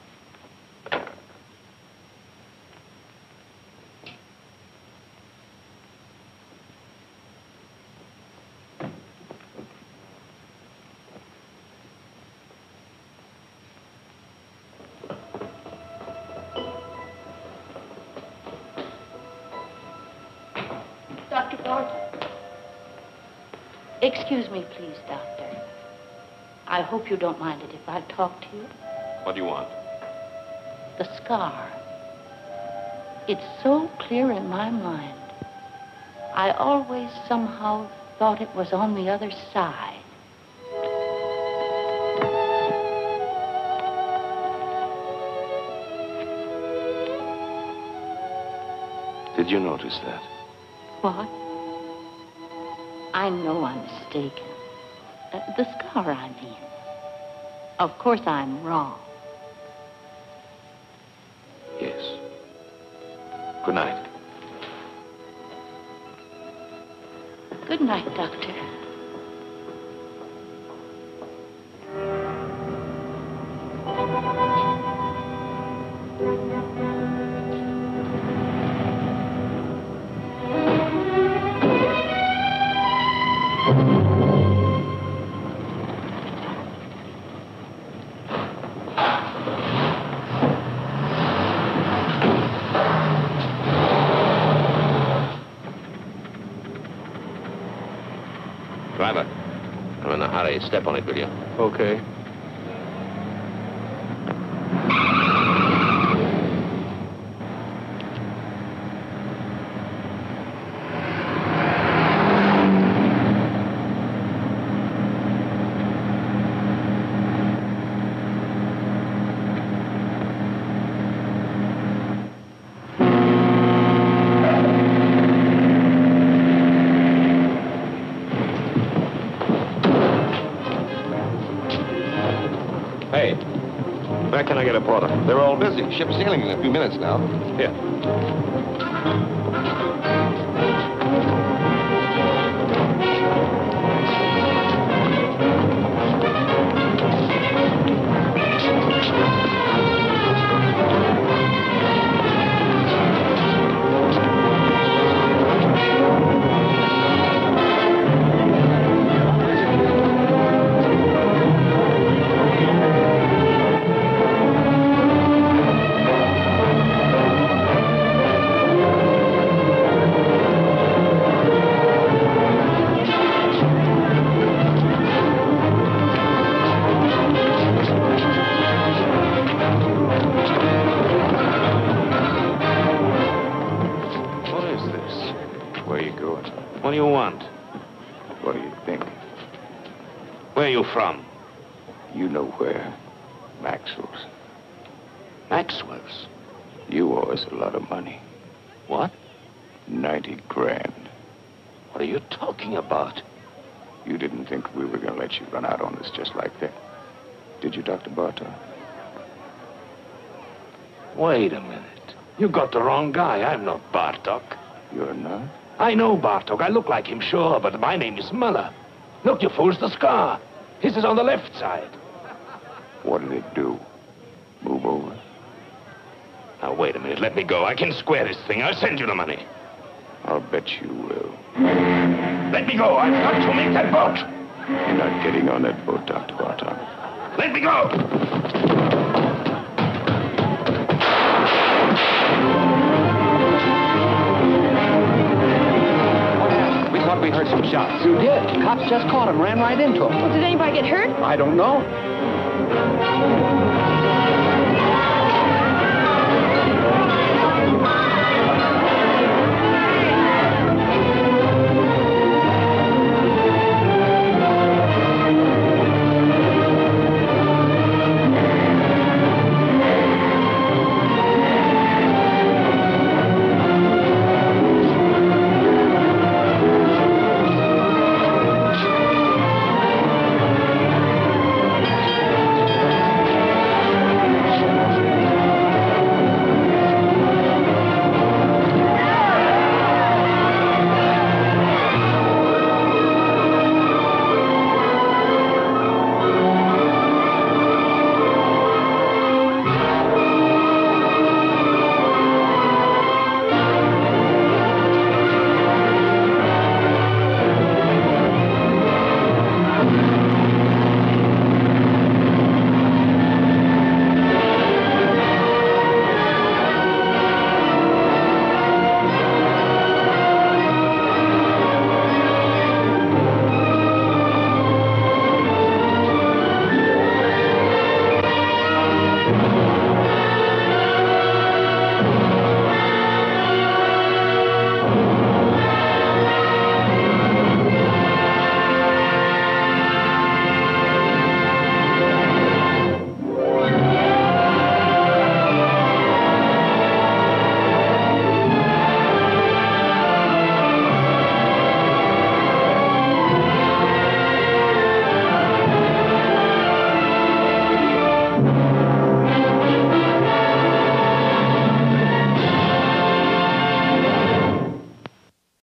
Dr. Bartok. Excuse me, please, Doctor. I hope you don't mind it if I talk to you. What do you want? The scar. It's so clear in my mind. I always somehow thought it was on the other side. Did you notice that? What? I know I'm mistaken. The scar, I mean. Of course I'm wrong. Yes. Good night. Good night, Doctor. Driver, I'm in a hurry. Step on it, will you? Okay. Where can I get a porter? They're all busy. Ship's sailing in a few minutes now. Here. What do you want? What do you think? Where are you from? You know where. Maxwell's. Maxwell's? You owe us a lot of money. What? 90 grand. What are you talking about? You didn't think we were going to let you run out on us just like that. Did you, Dr. Bartok? Wait a minute. You got the wrong guy. I'm not Bartok. You're not? I know Bartok. I look like him, sure, but my name is Muller. Look, you fools, the scar. His is on the left side. What did it do? Move over? Now, wait a minute. Let me go. I can square this thing. I'll send you the money. I'll bet you will. Let me go. I've got to make that boat. You're not getting on that boat, Dr. Bartok. Let me go. We heard some shots. You did. Cops just caught him, ran right into him. Well, did anybody get hurt? I don't know.